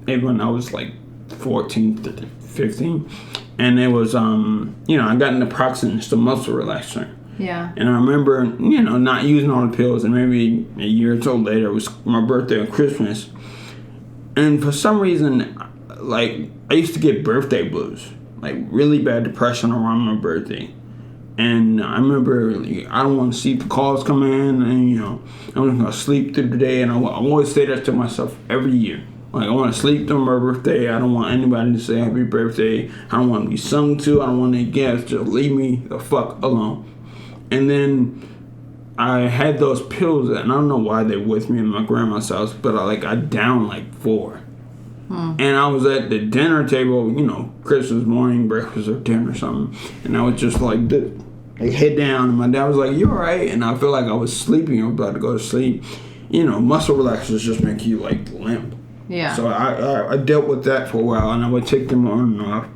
when I was like 14, 15, and it was, I got naproxen, it's a muscle relaxer, Yeah. And I remember, not using all the pills, and maybe a year or so later, it was my birthday and Christmas. And for some reason, like, I used to get birthday blues, like really bad depression around my birthday. And I remember, I don't want to see the calls come in, and, I'm just going to sleep through the day. And I always say that to myself every year. Like, I want to sleep through my birthday. I don't want anybody to say happy birthday. I don't want to be sung to. I don't want any guests. Just leave me the fuck alone. And then I had those pills, and I don't know why they're with me in my grandma's house, but I downed like 4. And I was at the dinner table, Christmas morning, breakfast or dinner or something, and I was just like head down, and my dad was like, "You all right?" And I feel like I was sleeping. I was about to go to sleep. Muscle relaxers just make you like limp. Yeah. So I dealt with that for a while, and I would take them on and off.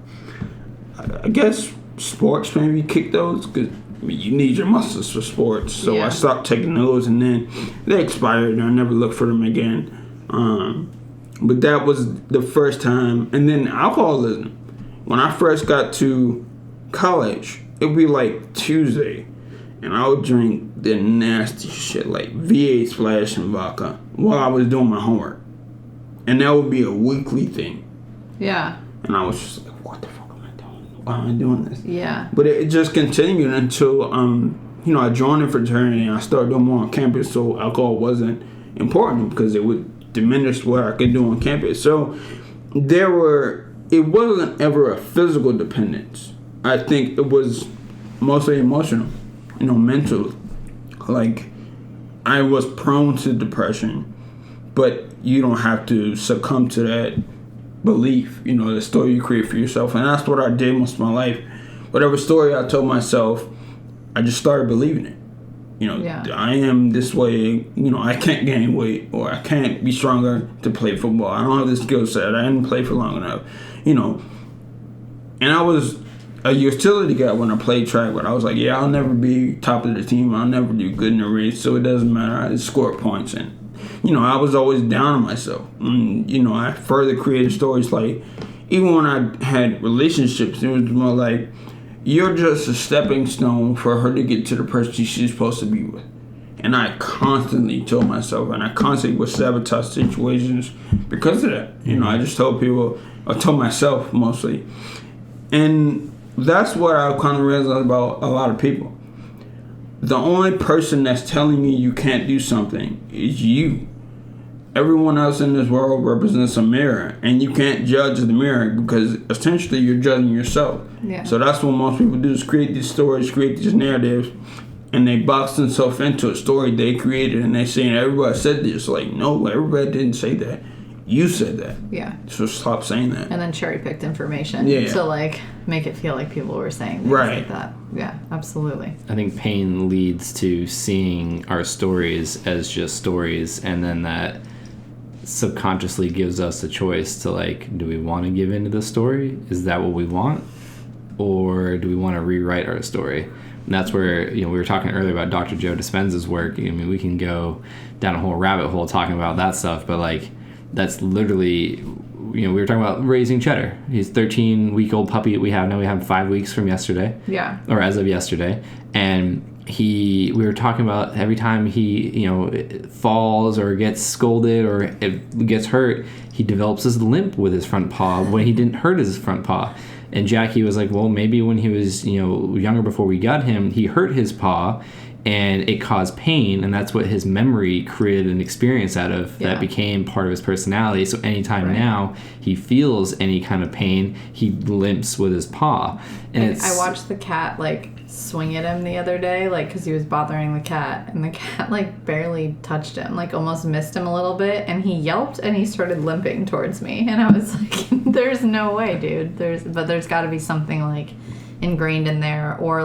I guess sports maybe kick those, because you need your muscles for sports. So I stopped taking those, and then they expired, and I never looked for them again. But that was the first time. And then alcoholism. When I first got to college, it would be like Tuesday, and I would drink the nasty shit like V8 Splash and vodka while I was doing my homework. And that would be a weekly thing. Yeah. And I was just like, what the fuck am I doing? Why am I doing this? Yeah. But it just continued until, I joined a fraternity and I started doing more on campus, so alcohol wasn't important because it would diminish what I could do on campus. So it wasn't ever a physical dependence. I think it was mostly emotional, mental. Like, I was prone to depression, but you don't have to succumb to that belief, the story you create for yourself. And that's what I did most of my life. Whatever story I told myself, I just started believing it. I am this way, I can't gain weight, or I can't be stronger to play football. I don't have the skill set. I didn't play for long enough, And I was a utility guy when I played track, but I was like, yeah, I'll never be top of the team. I'll never do good in the race, so it doesn't matter. I just score points. And, I was always down on myself. And, I further created stories like, even when I had relationships, it was more like, you're just a stepping stone for her to get to the person she's supposed to be with. And I constantly told myself, and I constantly would sabotage situations because of that. I just told people, I told myself mostly. And that's what I kind of realized about a lot of people. The only person that's telling you can't do something is you. Everyone else in this world represents a mirror, and you can't judge the mirror because essentially you're judging yourself. Yeah. So that's what most people do, is create these stories, create these narratives, and they box themselves into a story they created, and they saying everybody said this. Like, no, everybody didn't say that. You said that. Yeah. So stop saying that. And then cherry-picked information to, make it feel like people were saying things like that. Yeah, absolutely. I think pain leads to seeing our stories as just stories, and then that subconsciously gives us a choice to, do we want to give into the story? Is that what we want? Or do we want to rewrite our story? And that's where, we were talking earlier about Dr. Joe Dispenza's work. We can go down a whole rabbit hole talking about that stuff, but, that's literally, we were talking about raising Cheddar. He's a 13-week-old puppy that we have now. We have 5 weeks from yesterday. Yeah. Or as of yesterday. And we were talking about every time he, falls or gets scolded or it gets hurt, he develops this limp with his front paw when he didn't hurt his front paw. And Jackie was like, well, maybe when he was, younger before we got him, he hurt his paw and it caused pain, and that's what his memory created an experience out of that became part of his personality. So anytime now he feels any kind of pain, he limps with his paw. And I watched the cat swing at him the other day, because he was bothering the cat, and the cat barely touched him, almost missed him a little bit, and he yelped and he started limping towards me, and I was like, there's no way, dude. There's got to be something ingrained in there, or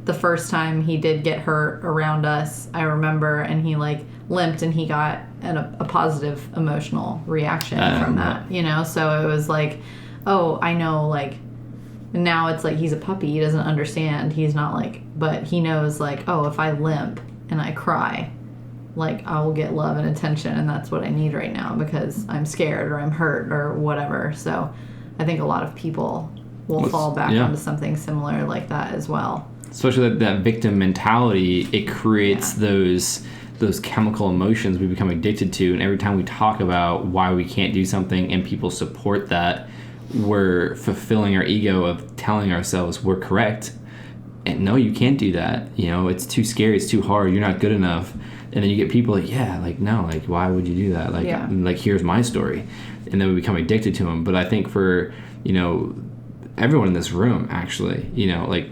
the first time he did get hurt around us, I remember, and he limped, and he got a positive emotional reaction from that, so it was oh, I know, now it's he's a puppy, he doesn't understand, he's not but he knows oh, if I limp and I cry, I will get love and attention, and that's what I need right now because I'm scared or I'm hurt or whatever. So I think a lot of people will fall back onto something similar like that as well. especially that victim mentality, it creates those chemical emotions we become addicted to. And every time we talk about why we can't do something and people support that, we're fulfilling our ego of telling ourselves we're correct. And no, you can't do that. It's too scary. It's too hard. You're not good enough. And then you get people like, yeah, like, no, like, why would you do that? Like, like, here's my story. And then we become addicted to them. But I think for, everyone in this room, actually, like,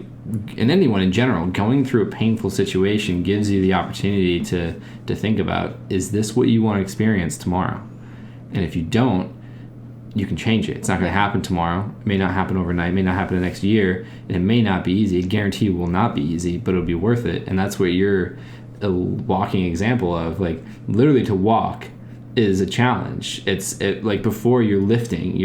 and anyone in general, going through a painful situation gives you the opportunity to think about, is this what you want to experience tomorrow? And if you don't, you can change it. It's not going to happen tomorrow. It may not happen overnight. It may not happen the next year. And it may not be easy. I guarantee it will not be easy, but it'll be worth it. And that's what you're a walking example of. Like, literally to walk is a challenge. It's like before you're lifting,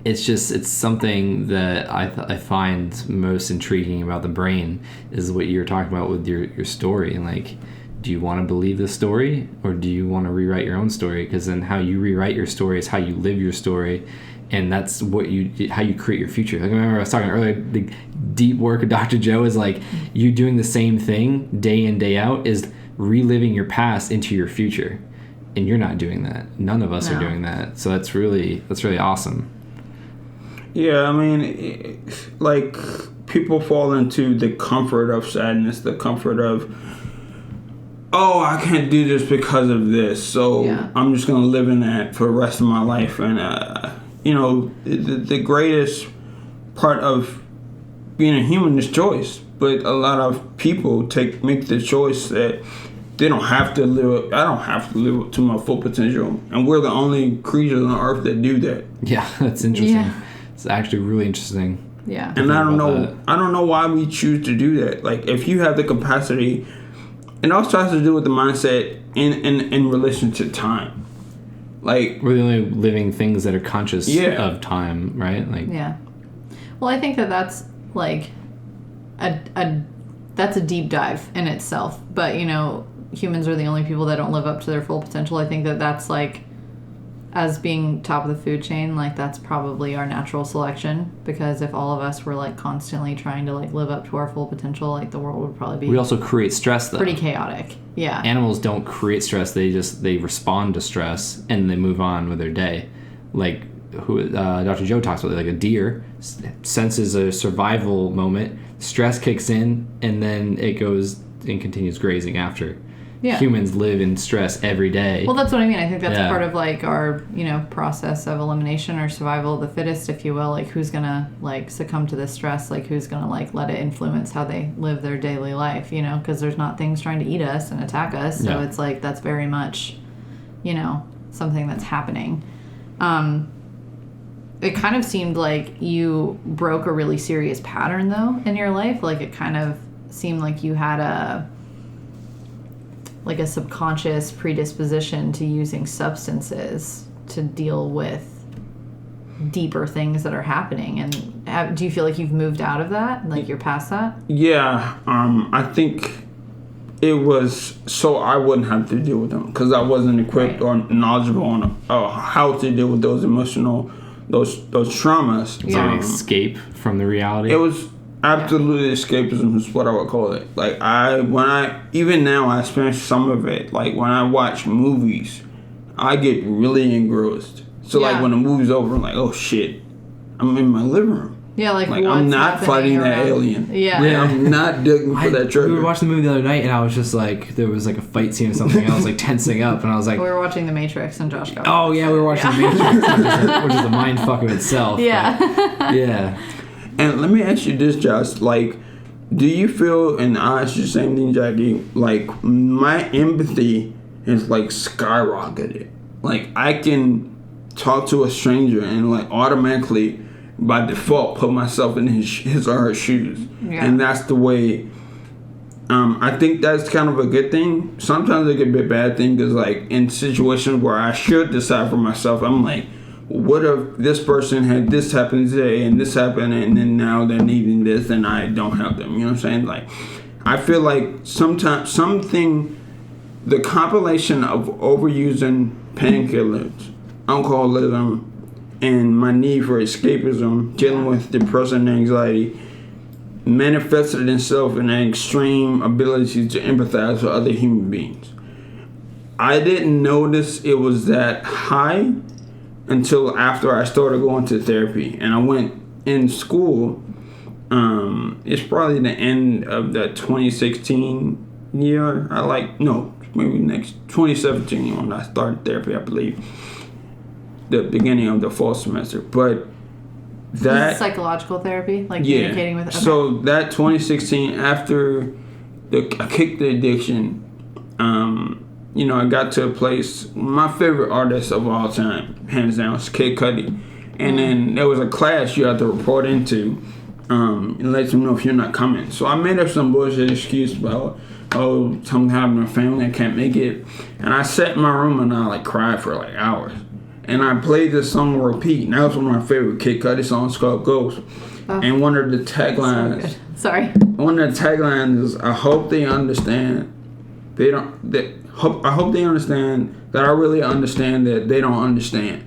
it's something that I find most intriguing about the brain is what you're talking about with your story. And like, do you want to believe the story, or do you want to rewrite your own story? Because then how you rewrite your story is how you live your story, and that's how you create your future. Like, I remember I was talking earlier, the deep work of Dr. Joe is like, you doing the same thing day in, day out is reliving your past into your future, and you're not doing that. None of us are doing that. So that's really awesome. Yeah, I mean, like, people fall into the comfort of sadness, the comfort of, oh, I can't do this because of this, so I'm just going to live in that for the rest of my life. And, the greatest part of being a human is choice. But a lot of people make the choice that they don't have to live, I don't have to live up to my full potential. And we're the only creatures on earth that do that. Yeah, that's interesting. Yeah. It's actually really interesting. Yeah. And I don't know why we choose to do that. Like, if you have the capacity, it also has to do with the mindset in relation to time. Like, we're the only living things that are conscious of time, right? Like, yeah. Well, I think that's like that's a deep dive in itself. But humans are the only people that don't live up to their full potential. I think that's like, as being top of the food chain, like, that's probably our natural selection, because if all of us were like constantly trying to like live up to our full potential, like, the world would probably be, we also create stress, though. Pretty chaotic. Yeah. Animals don't create stress. They respond to stress and they move on with their day. Like, Dr. Joe talks about it, like a deer senses a survival moment, stress kicks in, and then it goes and continues grazing after. Yeah. Humans live in stress every day. Well, that's what I mean. I think that's part of like our, process of elimination or survival of the fittest, if you will. Like, who's gonna like succumb to this stress? Like, who's gonna like let it influence how they live their daily life? Because there's not things trying to eat us and attack us. So it's like, that's very much, something that's happening. It kind of seemed like you broke a really serious pattern, though, in your life. Like, it kind of seemed like you had a subconscious predisposition to using substances to deal with deeper things that are happening. And do you feel like you've moved out of that? Like, you're past that? Yeah. I think it was so I wouldn't have to deal with them, because I wasn't equipped or knowledgeable on how to deal with those emotional, those traumas. It's an escape from the reality. It was absolutely escapism is what I would call it. Like, even now I experience some of it. Like, when I watch movies, I get really engrossed. So like, when the movie's over, I'm like, oh shit, I'm in my living room. Yeah, like I'm not fighting that alien. Yeah. I'm not digging for that trigger. We were watching the movie the other night, and I was just like, there was like a fight scene or something, and I was like tensing up, and I was like, we were watching The Matrix, and Josh got we were watching The Matrix, which is a mind fuck of itself. Yeah. But, yeah. And let me ask you this, Josh. Like, do you feel, and I asked you the same thing, Jackie, like, my empathy is like skyrocketed. Like, I can talk to a stranger and like automatically, by default, put myself in his or her shoes. Yeah. And that's the way, I think that's kind of a good thing. Sometimes it can be a bad thing, because like, in situations where I should decide for myself, I'm like, what if this person had this happen today and this happened, and then now they're needing this and I don't help them? You know what I'm saying? Like, I feel like sometimes the compilation of overusing painkillers, alcoholism, and my need for escapism, dealing with depression and anxiety, manifested itself in an extreme ability to empathize with other human beings. I didn't notice it was that high until after I started going to therapy. And I went in school. It's probably the end of the 2016 year. Maybe next 2017 when I started therapy, I believe. The beginning of the fall semester. But that psychological therapy, like communicating with. Okay. So that 2016, after I kicked the addiction, I got to a place. My favorite artist of all time, hands down, was Kid Cudi, and then there was a class you had to report into, and let them know if you're not coming. So I made up some bullshit excuse about something happened to my family, I can't make it, and I sat in my room and I cried for hours. And I played this song on repeat. And that was one of my favorite Kid Cudi songs called Ghost. Oh. And one of the taglines. One of the taglines is, I hope they understand. I hope they understand that I really understand that they don't understand.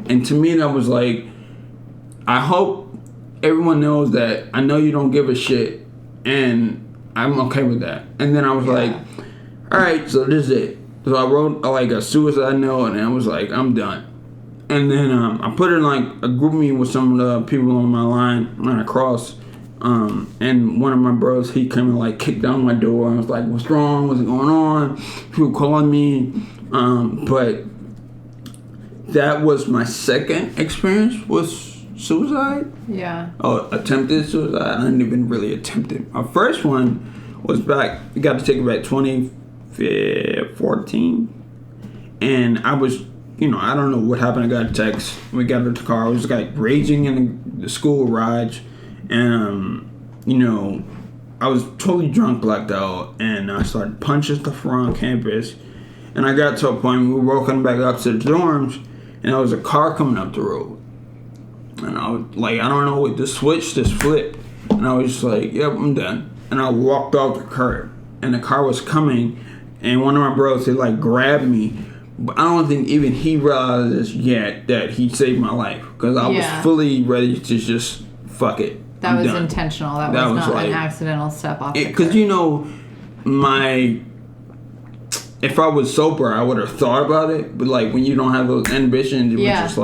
And to me, that was I hope everyone knows that I know you don't give a shit. And I'm okay with that. And then I was all right, so this is it. So I wrote a suicide note, and I was I'm done. And then I put it in a group meeting with some of the people on my line ran across. And one of my bros, he came and kicked down my door and was like, what's wrong? What's going on? People calling me. But that was my second experience with suicide. Yeah. Attempted suicide. I didn't even really attempt it. My first one was back, you got to take it back 2014. And I was, I don't know what happened. I got a text. We got in the car. I was raging in the school garage. And, I was totally drunk, blacked out. And I started punching stuff around campus. And I got to a point where we were walking back up to the dorms. And there was a car coming up the road. And I was I don't know what, the switch just flipped. And I was just yep, I'm done. And I walked off the curb. And the car was coming. And one of my bros, he grabbed me. But I don't think even he realizes yet that he saved my life. Because I was fully ready to just fuck it. That was intentional. That was not an accidental step off the curb. Because, if I was sober, I would have thought about it. But, when you don't have those ambitions, it was just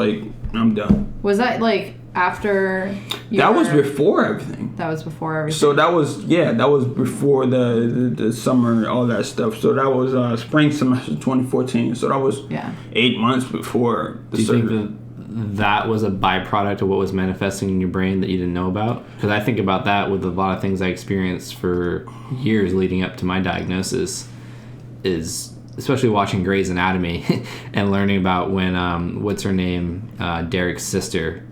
I'm done. Was that, after you That was before everything. That was before everything. So that was before the summer, all that stuff. So that was spring semester 2014. So that was 8 months before the surgery. Do you think that was a byproduct of what was manifesting in your brain that you didn't know about? Because I think about that with a lot of things I experienced for years leading up to my diagnosis, is especially watching Grey's Anatomy and learning about when what's her name, Derek's sister,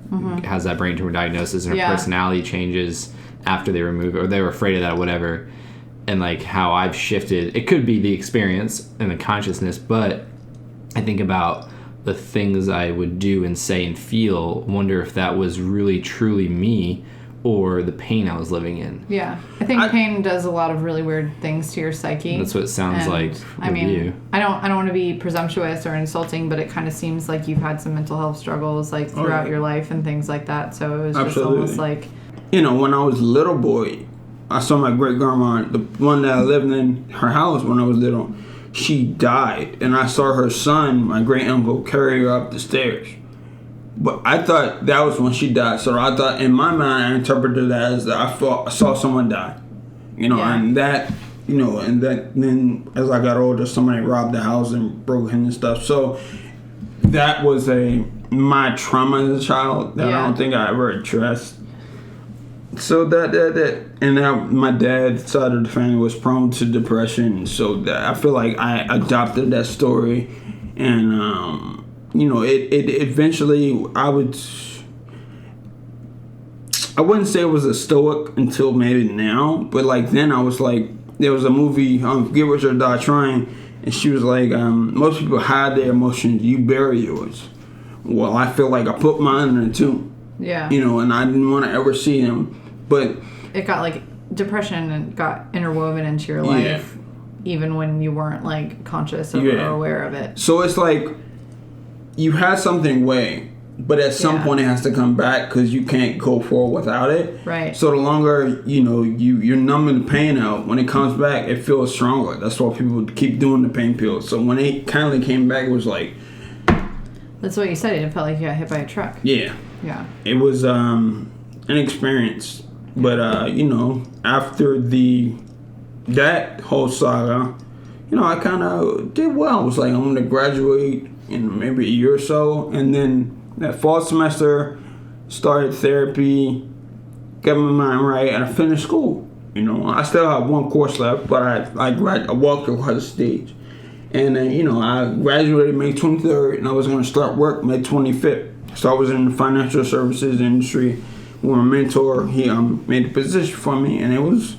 has that brain tumor diagnosis, and her personality changes after they remove it, or they were afraid of that, or whatever. And how I've shifted. It could be the experience and the consciousness, but I think about the things I would do and say and feel, wonder if that was really truly me or the pain I was living in. Yeah. I think pain does a lot of really weird things to your psyche. That's what it sounds like. I mean, you. I don't want to be presumptuous or insulting, but it kind of seems like you've had some mental health struggles throughout your life and things like that. So it was just almost when I was a little boy, I saw my great grandma, the one that I lived in her house when I was little. She died, and I saw her son, my great uncle, carry her up the stairs. But I thought that was when she died. So I thought, in my mind, I interpreted that as that I saw someone die. And that, and that then as I got older, somebody robbed the house and broke in and stuff. So that was my trauma as a child that I don't think I ever addressed. So that and now my dad's side of the family was prone to depression. So that I feel like I adopted that story, and it eventually I wouldn't say it was a stoic until maybe now, but then I was there was a movie, Get Rich or Die Trying, and she was most people hide their emotions, you bury yours. Well, I feel like I put mine in a tomb. Yeah. And I didn't want to ever see them, but it got depression and got interwoven into your life, even when you weren't conscious or aware of it. So it's you had something weigh, but at some point it has to come back because you can't go forward without it. Right. So the longer you're numbing the pain out, when it comes back, it feels stronger. That's why people keep doing the pain pills. So when it kindly came back, it was like. That's what you said. It felt like you got hit by a truck. Yeah. Yeah. It was an experience, but after that whole saga, I kind of did well. I was like, I'm gonna graduate in maybe a year or so, and then that fall semester, started therapy, got my mind right, and I finished school. I still have one course left, but I walked across the stage. And then, I graduated May 23rd, and I was going to start work May 25th. So I was in the financial services industry with my mentor. He made a position for me, and it was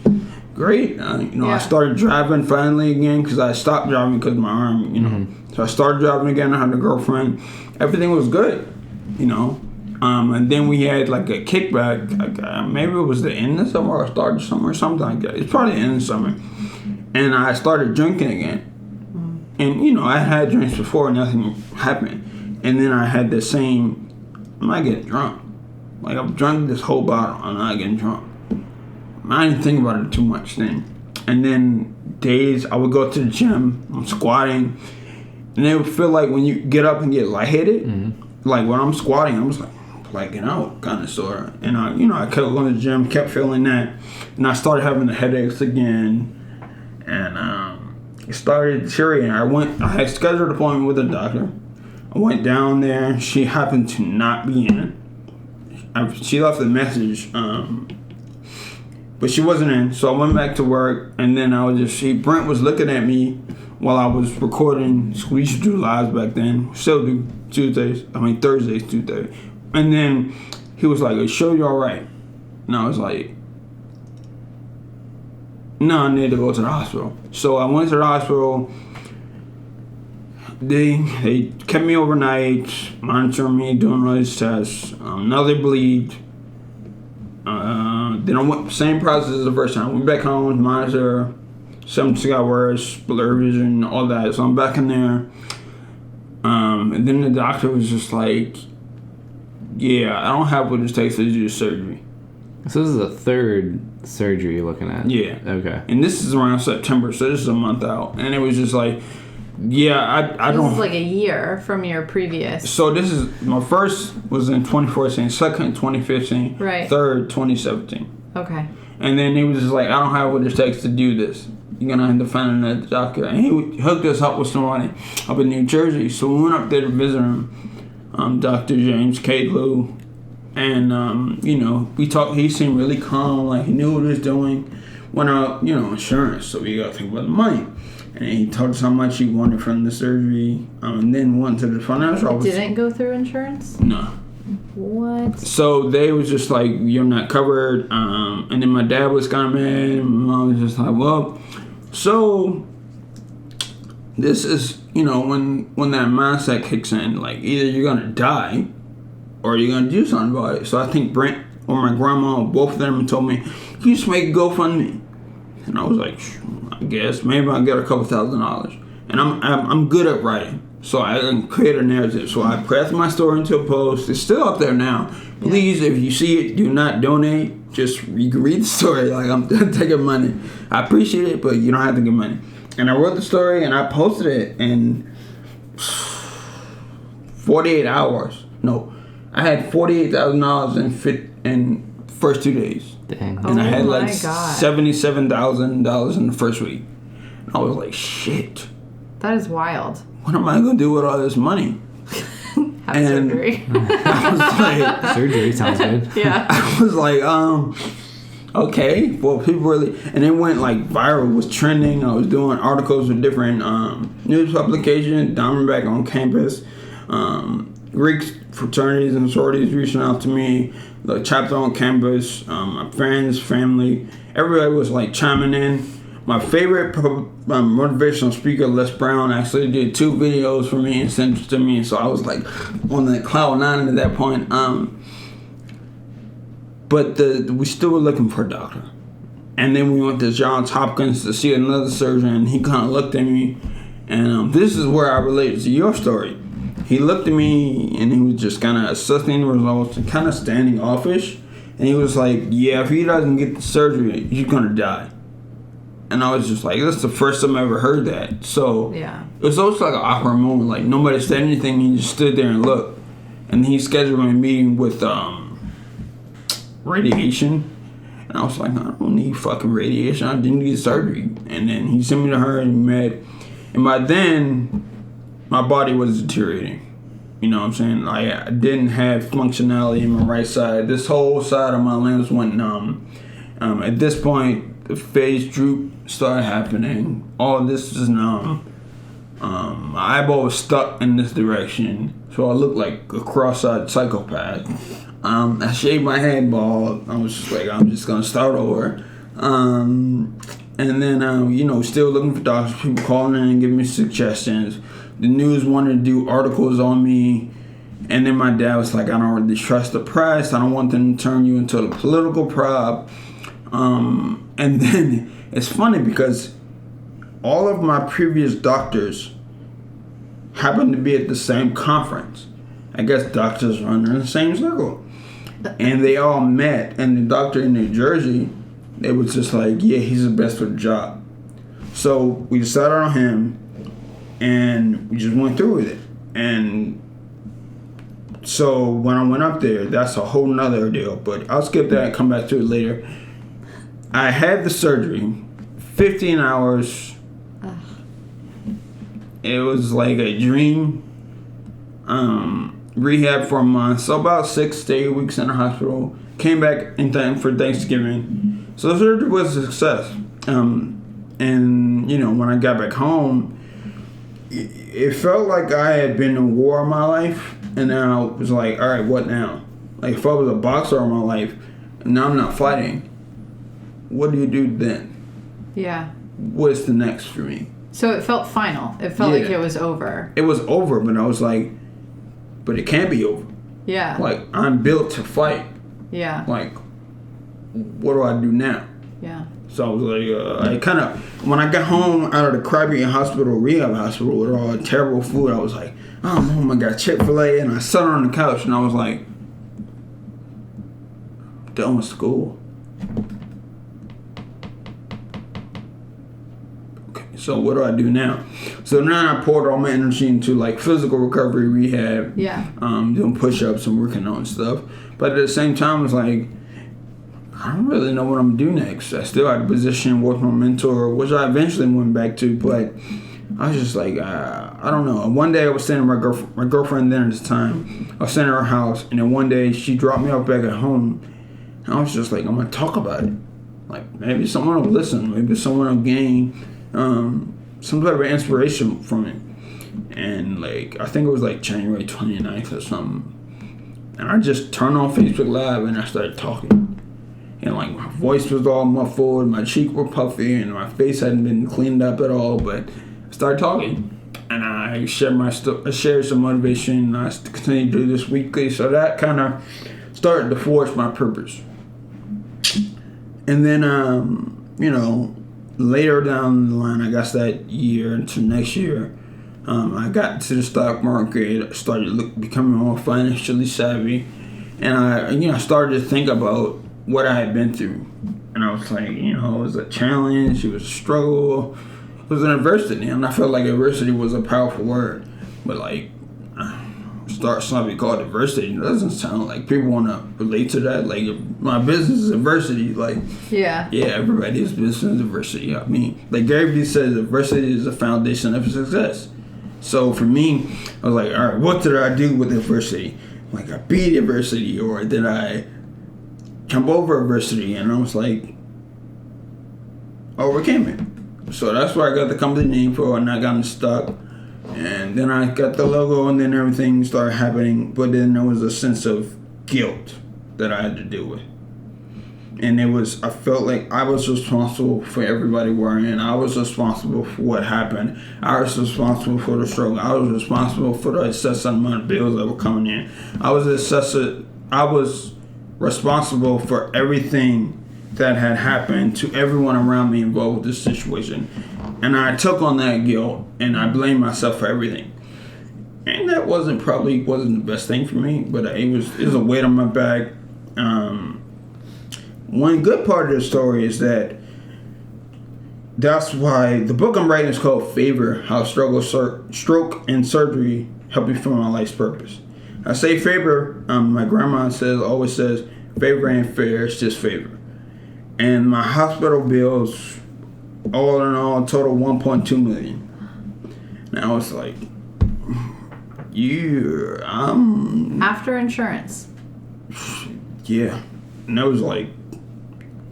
great. I started driving finally again because I stopped driving because of my arm, Mm-hmm. So I started driving again. I had a girlfriend. Everything was good, And then we had like a kickback. Maybe it was the end of summer or start of summer or something like that. It's probably the end of summer. And I started drinking again. And, I had drinks before and nothing happened. And then I had the same, I'm not getting drunk. Like, I've drunk this whole bottle. I'm not getting drunk. I didn't think about it too much then. And then days, I would go to the gym, I'm squatting. And it would feel like when you get up and get lightheaded, like when I'm squatting, I was like blacking out kind of sort of. And I kept going to the gym, kept feeling that. And I started having the headaches again. And, it started deteriorating. I had scheduled an appointment with a doctor. I went down there. She happened to not be in. She left a message, but she wasn't in. So I went back to work, and then Brent was looking at me while I was recording. We used to do lives back then. Still do Thursdays, 2:30. And then he was like, "Are you sure you're all right?" And I was like, no, I need to go to the hospital. So I went to the hospital. They kept me overnight, monitoring me, doing all these tests. Now they bleed. Then I went same process as the first time. I went back home, monitor. Something got worse, blur vision, all that. So I'm back in there. And then the doctor was just like, "Yeah, I don't have what it takes to do the surgery." So this is the third surgery you're looking at? Yeah. Okay. And this is around September, so this is a month out. And it was just like, I don't... This is like a year from your previous... So this is... My first was in 2014, second 2015, right. Third 2017. Okay. And then he was just like, I don't have what it takes to do this. You're going to have to find another doctor. And he hooked us up with somebody up in New Jersey. So we went up there to visit him, Dr. James Cadlew. And, we talked, he seemed really calm, like he knew what he was doing. Went out, insurance, so we got to think about the money. And he told us how much he wanted from the surgery, and then went to the financial office. Didn't go through insurance? No. What? So they was just like, you're not covered, and then my dad was kind of mad, and my mom was just like, well, so this is, when that mindset kicks in, like either you're going to die, or you're going to do something about it. So I think Brent or my grandma, both of them told me, you just make a GoFundMe. And I was like, I guess. Maybe I'll get a couple $1,000. And I'm good at writing. So I can create a narrative. So I pressed my story into a post. It's still up there now. Please, if you see it, do not donate. You can read the story. Like, I'm taking money. I appreciate it, but you don't have to give money. And I wrote the story and I posted it in 48 hours. No. I had $48,000 in first 2 days. Dang. And I had like God. $77,000 in the first week. And I was like, shit. That is wild. What am I going to do with all this money? Have surgery. I was like... Surgery sounds good. Yeah. I was like, okay. Well, people really... And it went like viral. It was trending. I was doing articles with different news publications. Diamondback on campus. Greek fraternities and sororities reaching out to me, the chapter on campus, my friends, family, everybody was like chiming in. My favorite motivational speaker, Les Brown, actually did 2 videos for me and sent it to me, so I was like on the cloud 9 at that point. But we still were looking for a doctor. And then we went to Johns Hopkins to see another surgeon, and he kind of looked at me, and this is where I related to your story. he looked at me and he was just kind of assessing the results and kind of standing offish. And he was like, yeah, if he doesn't get the surgery, he's going to die. And I was just like, that's the first time I ever heard that. So Yeah. it was almost like an awkward moment. Like, nobody said anything. He just stood there and looked. And he scheduled a meeting with radiation. And I was like, I don't need fucking radiation. I didn't need surgery. And then he sent me to her and we met. And by then, my body was deteriorating. You know what I'm saying? Like, I didn't have functionality in my right side. This whole side of my limbs went numb. At this point, the phase droop started happening. All this is numb. My eyeball was stuck in this direction. So I looked like a cross-eyed psychopath. I shaved my head bald. I was just like, I'm just gonna start over. And then, still looking for doctors, people calling in and giving me suggestions. The news wanted to do articles on me. And then my dad was like, I don't really trust the press. I don't want them to turn you into a political prop. And then it's funny because all of my previous doctors happened to be at the same conference. I guess doctors run in the same circle. And they all met, and the doctor in New Jersey, they was just like, yeah, he's the best for the job. So we decided on him, and we just went through with it. And so when I went up there, that's a whole nother deal, but I'll skip that and come back to it later. I had the surgery, 15 hours. Ugh. It was like a dream. Rehab for a month, so about 6 to 8 weeks in the hospital. Came back in time for Thanksgiving. So the surgery was a success. And when I got back home, it felt like I had been in war in my life, and then I was like, all right, what now? Like, if I was a boxer in my life, and now I'm not fighting, what do you do then? Yeah. What's the next for me? So it felt final. It felt like it was over. It was over, but I was like, but it can't be over. Yeah. Like, I'm built to fight. Yeah. Like, what do I do now? Yeah. So I was like, I kind of, when I got home out of the crappy rehab hospital with all the terrible food, I was like, oh, Mom, I got Chick-fil-A, and I sat on the couch, and I was like, done with school. Okay, so what do I do now? So now I poured all my energy into like physical recovery rehab, doing push-ups and working on stuff. But at the same time, it's like, I don't really know what I'm gonna do next. I still had a position with my mentor, which I eventually went back to, but I was just like, I don't know. One day I was staying with my girlfriend then at the time. I was staying at her house, and then one day she dropped me off back at home, and I was just like, I'm gonna talk about it. Like, maybe someone will listen. Maybe someone will gain some type of inspiration from it. And like, I think it was like January 29th or something. And I just turned on Facebook Live and I started talking. And like, my voice was all muffled, my cheeks were puffy, and my face hadn't been cleaned up at all. But I started talking, and I shared some motivation. And I continued to do this weekly, so that kind of started to forge my purpose. And then, later down the line, I guess that year into next year, I got into the stock market, started becoming more financially savvy, and I started to think about what I had been through. And I was like, it was a challenge, it was a struggle, it was an adversity, and I felt like adversity was a powerful word. But like, start something called adversity, it doesn't sound like people want to relate to that. Like, my business is adversity. Like, yeah, everybody's business is adversity. I mean, like Gary Vee says, adversity is the foundation of success. So for me, I was like, all right, what did I do with adversity? Like, I beat adversity, or did I jump over adversity? And I was like, overcame it. So that's where I got the company name for, and I got unstuck. And then I got the logo, and then everything started happening. But then there was a sense of guilt that I had to deal with. And I felt like I was responsible for everybody worrying. I was responsible for what happened. I was responsible for the struggle. I was responsible for the excessive amount of bills that were coming in. I was responsible for everything that had happened to everyone around me involved with this situation. And I took on that guilt, and I blamed myself for everything. And that wasn't the best thing for me, but it was a weight on my back. One good part of the story is that's why the book I'm writing is called Favor: How Struggle, Stroke, and Surgery Help Me Find My Life's Purpose. I say favor. My grandma always says, favor ain't fair, it's just favor. And my hospital bills, all in all, total $1.2 million. And I was like, after insurance. Yeah. And I was like,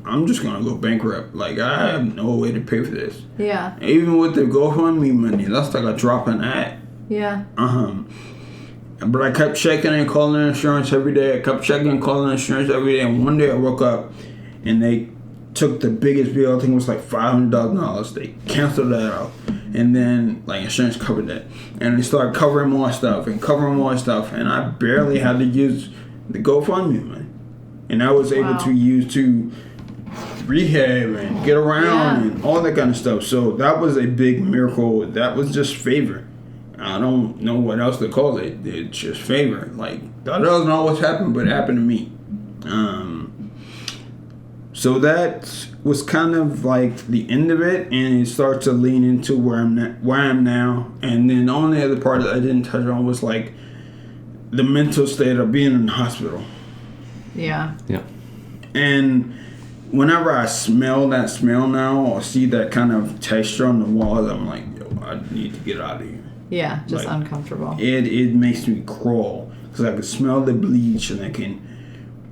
I'm just gonna go bankrupt. Like, I have no way to pay for this. Yeah. Even with the GoFundMe money, that's like a drop in the hat. Yeah. But I kept checking and calling insurance every day. And one day I woke up and they took the biggest bill. I think it was like $500,000. They canceled that out. And then, like, insurance covered that. And they started covering more stuff. And I barely had to use the GoFundMe money. And I was able to use to rehab and get around and all that kind of stuff. So that was a big miracle. That was just favor. I don't know what else to call it. It's just favor. Like, that doesn't always happen, but it happened to me. So that was kind of like the end of it, and it starts to lean into where I am now. And then the only other part that I didn't touch on was like the mental state of being in the hospital. Yeah. Yeah. And whenever I smell that smell now, or see that kind of texture on the walls, I'm like, yo, I need to get out of here. Yeah, just like, uncomfortable. It makes me crawl because I can smell the bleach, and I can.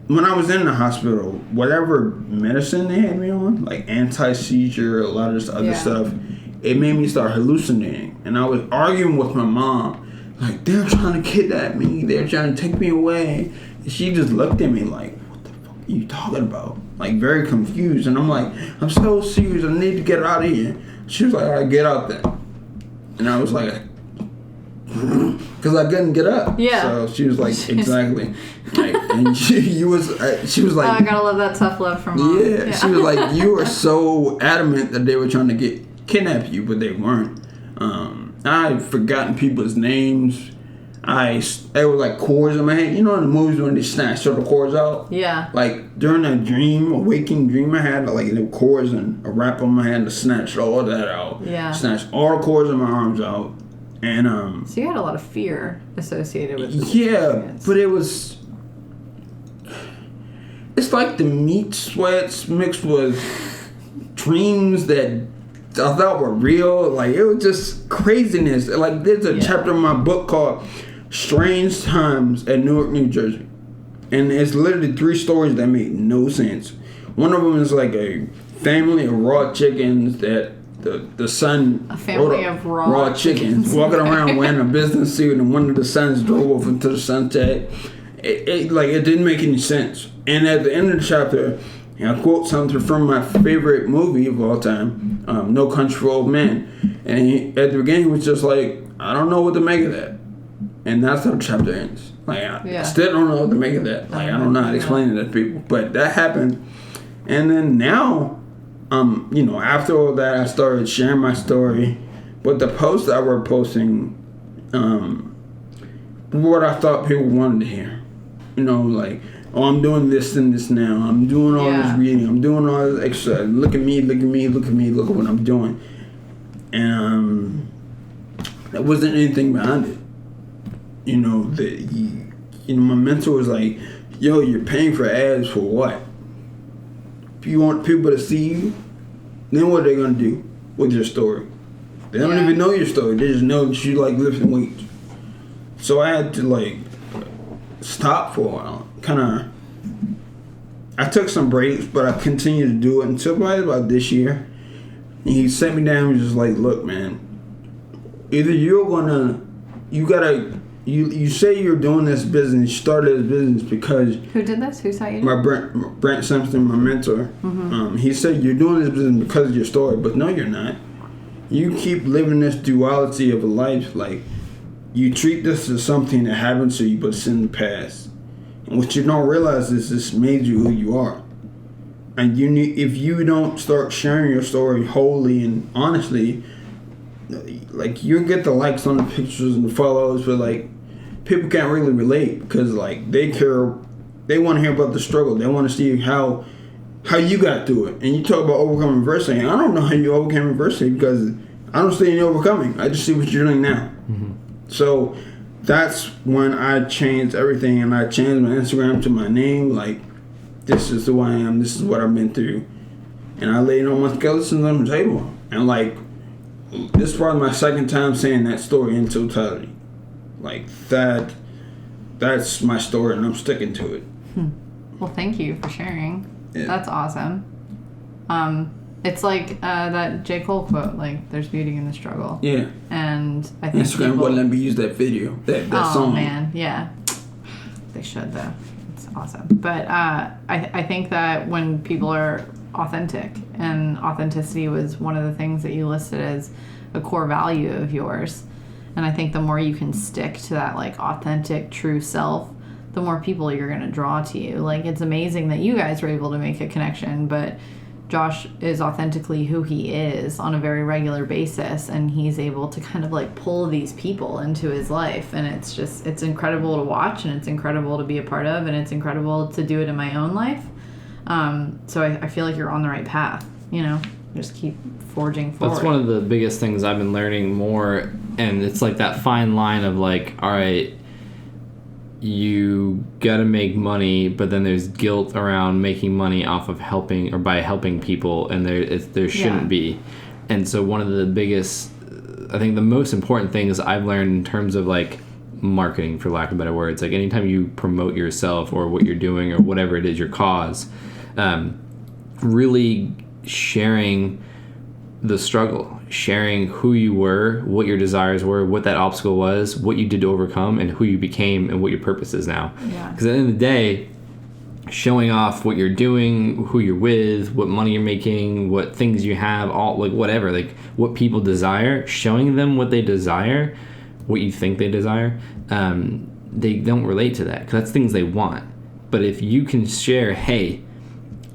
When I was in the hospital, whatever medicine they had me on, like anti-seizure, a lot of this other stuff, it made me start hallucinating. And I was arguing with my mom, like, they're trying to kidnap me, they're trying to take me away. And she just looked at me like, what the fuck are you talking about? Like, very confused. And I'm like, I'm so serious, I need to get out of here. She was like, all right, get out then. And I was like, because I couldn't get up. Yeah. So she was like, exactly. Like, and she was like, I gotta love that tough love from mom. Yeah. She was like, you were so adamant that they were trying to kidnap you, but they weren't. I'd forgotten people's names. There were like cords in my head. You know in the movies when they snatch the cords out? Yeah. Like during a waking dream I had, like the cords and a wrap on my hand to snatch all that out. Yeah. Snatch all the cords in my arms out. And so you had a lot of fear associated with this experience. But it's like the meat sweats mixed with dreams that I thought were real. Like, it was just craziness. Like, there's a chapter in my book called Strange Times at Newark, New Jersey. And it's literally 3 stories that make no sense. One of them is like a family of raw chickens that the son, a family of raw chickens walking around wearing a business suit, and one of the sons drove off into the sunset. It didn't make any sense. And at the end of the chapter, I quote something from my favorite movie of all time, No Country for Old Men. And at the beginning, he was just like, I don't know what to make of that. And that's how the chapter ends. Like, I still don't know what to make of that. Like, I don't know how to explain it to people. But that happened. And then now, after all that, I started sharing my story. But the posts I were posting, what I thought people wanted to hear. Like, oh, I'm doing this and this now. I'm doing all this reading. I'm doing all this exercise. Look at me, look at me, look at me, look at what I'm doing. And there wasn't anything behind it. My mentor was like, yo, you're paying for ads for what? If you want people to see you, then what are they going to do with your story? They don't even know your story. They just know that you like lifting weights. So I had to stop for a while. I took some breaks, but I continued to do it until probably about this year. And he sat me down and was just like, look, man, either you say you're doing this business, you started this business because... Who did this? Who saw you? My Brent Simpson, my mentor. Mm-hmm. He said, you're doing this business because of your story, but no, you're not. You keep living this duality of a life, like, you treat this as something that happened to you, but it's in the past. And what you don't realize is this made you who you are. And if you don't start sharing your story wholly and honestly, like you get the likes on the pictures and the follows, but like people can't really relate because like they want to hear about the struggle. They want to see how you got through it. And you talk about overcoming adversity. I don't know how you overcame adversity because I don't see any overcoming. I just see what you're doing now. Mm-hmm. So that's when I changed everything, and I changed my Instagram to my name. Like, this is who I am. This is what I've been through. And I laid all my skeletons on the table. And like, this is probably my second time saying that story in totality. Like that's my story, and I'm sticking to it. Well, thank you for sharing. Yeah. That's awesome. It's like that J. Cole quote, like, there's beauty in the struggle. Yeah. And I think Instagram wouldn't let me use that video, that song. Oh, man, yeah. They should, though. It's awesome. But I think that when people are authentic, and authenticity was one of the things that you listed as a core value of yours, and I think the more you can stick to that, like, authentic, true self, the more people you're going to draw to you. Like, it's amazing that you guys were able to make a connection, but Josh is authentically who he is on a very regular basis, and he's able to kind of like pull these people into his life, and it's incredible to watch, and it's incredible to be a part of, and it's incredible to do it in my own life. So I feel like you're on the right path, you know, just keep forging forward. That's one of the biggest things I've been learning more, and it's like that fine line of like, all right, you gotta make money, but then there's guilt around making money off of helping or by helping people, and there shouldn't be. And so one of the biggest, I think the most important things I've learned in terms of like marketing, for lack of better words, like anytime you promote yourself or what you're doing or whatever it is, your cause, really sharing the struggle, sharing who you were, what your desires were, what that obstacle was, what you did to overcome, and who you became, and what your purpose is now. Because at the end of the day, showing off what you're doing, who you're with, what money you're making, what things you have, all like whatever, like what people desire, showing them what they desire, what you think they desire, they don't relate to that because that's things they want. But if you can share, hey,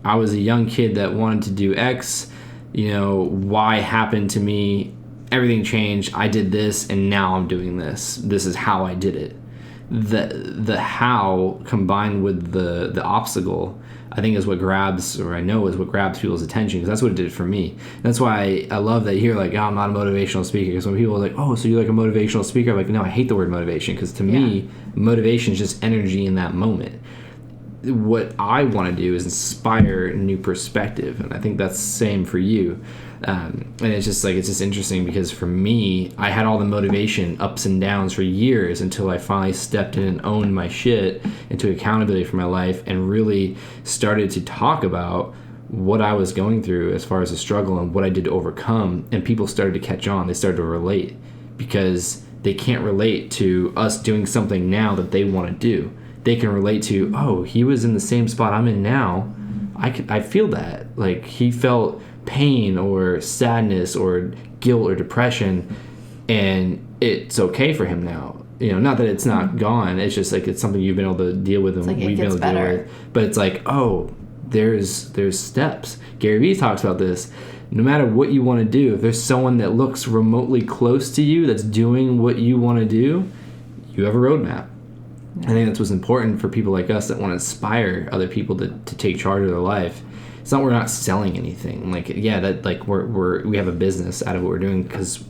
I was a young kid that wanted to do X, you know, Y happened to me, everything changed, I did this, and now I'm doing this. This is how I did it. The how combined with the obstacle, I think is what grabs, or I know is what grabs people's attention, because that's what it did for me. And that's why I love that you're like, oh, I'm not a motivational speaker. Because when people are like, oh, so you're like a motivational speaker, I'm like, no, I hate the word motivation, because to me, motivation is just energy in that moment. What I want to do is inspire new perspective, and I think that's the same for you. And it's just interesting because for me, I had all the motivation ups and downs for years until I finally stepped in and owned my shit and took accountability for my life and really started to talk about what I was going through as far as the struggle and what I did to overcome, and people started to catch on. They started to relate because they can't relate to us doing something now that they want to do. They can relate to, oh, he was in the same spot I'm in now. I feel that. Like, he felt pain or sadness or guilt or depression, and it's okay for him now. You know, not that it's not gone. It's just like it's something you've been able to deal with and like we've been able to deal with. But it's like, oh, there's steps. Gary Vee talks about this. No matter what you want to do, if there's someone that looks remotely close to you that's doing what you want to do, you have a roadmap. I think that's what's important for people like us that want to inspire other people to take charge of their life. It's not we're not selling anything. Like, yeah, that like we have a business out of what we're doing because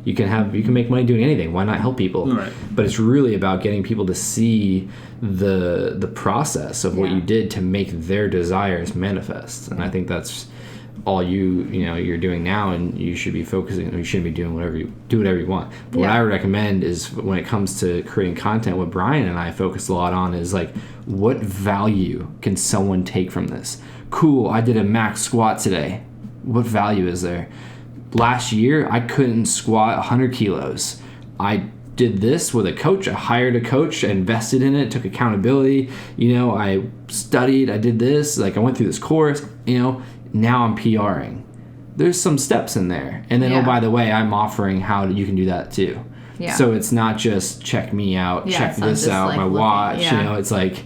you can make money doing anything. Why not help people? Right. But it's really about getting people to see the process of what you did to make their desires manifest. And I think that's all you're doing now, and you should be focusing. You shouldn't be doing whatever you want. But what I would recommend is when it comes to creating content, what Brian and I focus a lot on is like, what value can someone take from this? Cool, I did a max squat today. What value is there? Last year, I couldn't squat 100 kilos. I did this with a coach. I hired a coach. I invested in it, took accountability. I studied. I did this. Like, I went through this course. Now I'm PRing. There's some steps in there. And then, oh, by the way, I'm offering how you can do that too. Yeah. So it's not just check me out, check this out, like my watch. It's like,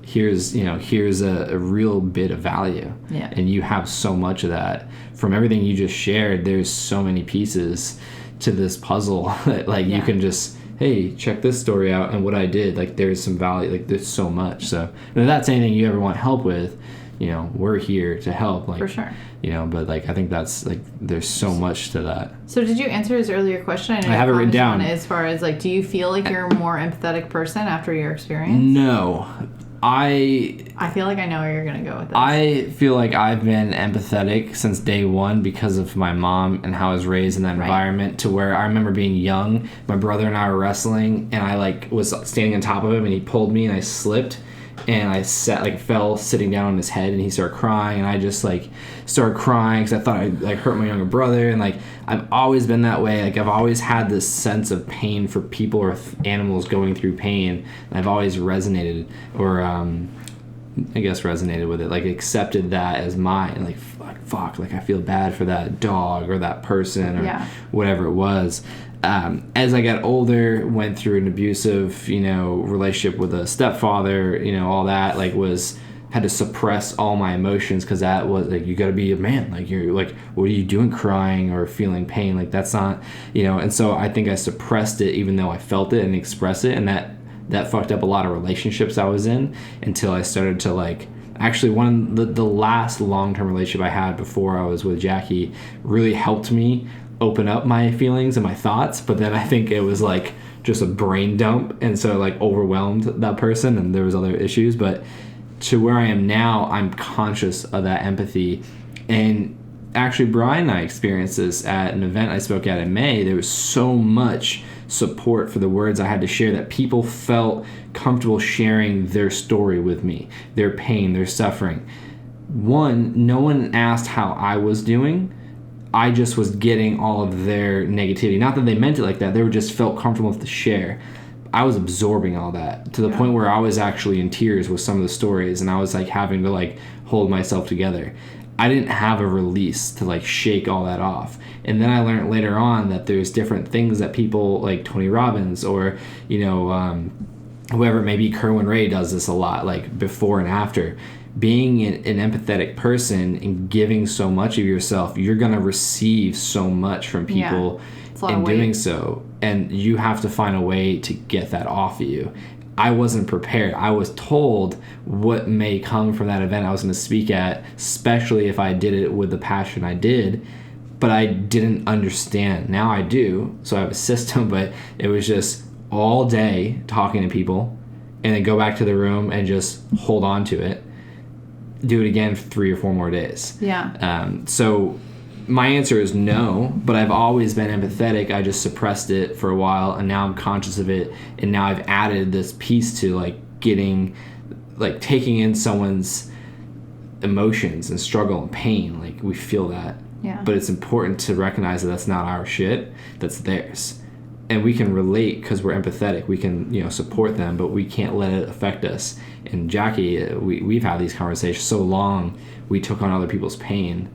here's a real bit of value. Yeah. And you have so much of that. From everything you just shared, there's so many pieces to this puzzle that you can just, hey, check this story out and what I did. Like, there's some value. Like, there's so much. So if that's anything you ever want help with, we're here to help. Like, for sure. But I think that's there's so much to that. So did you answer his earlier question? I have it written down. As far as do you feel like you're a more empathetic person after your experience? No. I feel like I know where you're going to go with this. I feel like I've been empathetic since day one because of my mom and how I was raised in that environment, to where I remember being young, my brother and I were wrestling, and I was standing on top of him, and he pulled me and I slipped, and I fell sitting down on his head, and he started crying, and I just started crying because I thought I hurt my younger brother. And I've always been that way. I've always had this sense of pain for people or animals going through pain, and I've always resonated with it, accepted that as mine, fuck, I feel bad for that dog or that person or whatever it was. As I got older, went through an abusive, relationship with a stepfather, all that, had to suppress all my emotions, because that was you got to be a man. You're what are you doing, crying or feeling pain? That's not, and so I think I suppressed it even though I felt it and expressed it, and that fucked up a lot of relationships I was in, until I started to actually, one of the last long-term relationship I had before I was with Jackie really helped me open up my feelings and my thoughts. But then I think it was just a brain dump, and so overwhelmed that person, and there was other issues. But to where I am now, I'm conscious of that empathy. And actually, Brian and I experienced this at an event I spoke at in May. There was so much support for the words I had to share that people felt comfortable sharing their story with me, their pain, their suffering. One, no one asked how I was doing. I just was getting all of their negativity. Not that they meant it like that. They were just felt comfortable to share. I was absorbing all that to the point where I was actually in tears with some of the stories, and I was having to hold myself together. I didn't have a release to shake all that off. And then I learned later on that there's different things that people like Tony Robbins or whoever, maybe Kerwin Ray does this a lot, before and after. Being an empathetic person and giving so much of yourself, you're going to receive so much from people in doing so. And you have to find a way to get that off of you. I wasn't prepared. I was told what may come from that event I was going to speak at, especially if I did it with the passion I did, but I didn't understand. Now I do, so I have a system, but it was just all day talking to people, and then go back to the room and just hold on to it. Do it again for 3 or 4 more days. Yeah. So my answer is no, but I've always been empathetic. I just suppressed it for a while, and now I'm conscious of it, and now I've added this piece to getting, taking in someone's emotions and struggle and pain. We feel that. Yeah. But it's important to recognize that that's not our shit, that's theirs. And we can relate because we're empathetic. We can, support them, but we can't let it affect us. And Jackie, we've had these conversations so long, we took on other people's pain.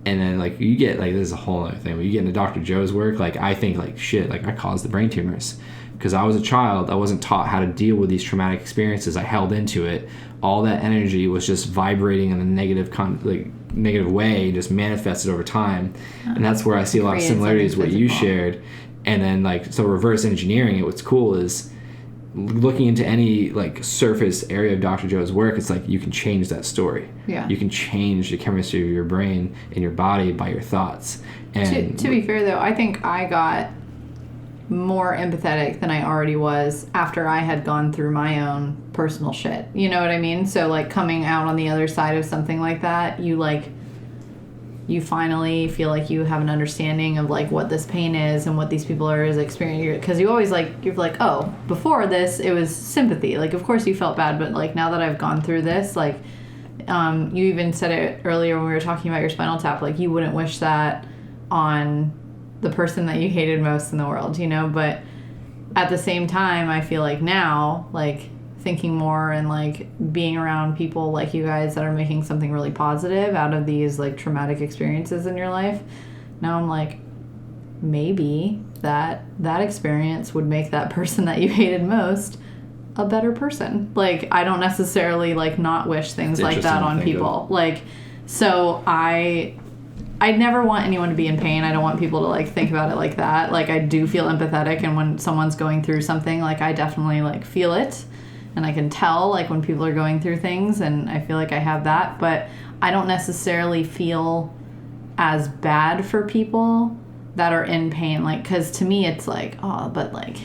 And then, you get, this is a whole other thing. When you get into Dr. Joe's work, I think, shit, I caused the brain tumors. Because I was a child, I wasn't taught how to deal with these traumatic experiences. I held into it. All that energy was just vibrating in a negative way, just manifested over time. And that's where I see a lot of similarities with what you shared. And then, so reverse engineering it, what's cool is looking into any, surface area of Dr. Joe's work, it's you can change that story. Yeah. You can change the chemistry of your brain and your body by your thoughts. And to be fair, though, I think I got more empathetic than I already was after I had gone through my own personal shit. You know what I mean? So, coming out on the other side of something like that, you finally feel like you have an understanding of what this pain is and what these people are experiencing. Because you always you're oh, before this it was sympathy. Of course you felt bad, but now that I've gone through this, you even said it earlier when we were talking about your spinal tap, you wouldn't wish that on the person that you hated most in the world, But at the same time, I feel now, thinking more and being around people like you guys that are making something really positive out of these traumatic experiences in your life, now I'm maybe that experience would make that person that you hated most a better person. Like, I don't necessarily, like, not wish things like that on people. Like, so I never want anyone to be in pain. I don't want people to, like, think about it like that. Like, I do feel empathetic, and when someone's going through something, like, I definitely, like, feel it. And I can tell, like, when people are going through things, and I feel like I have that. But I don't necessarily feel as bad for people that are in pain. Like, because to me, it's like, oh, but, like,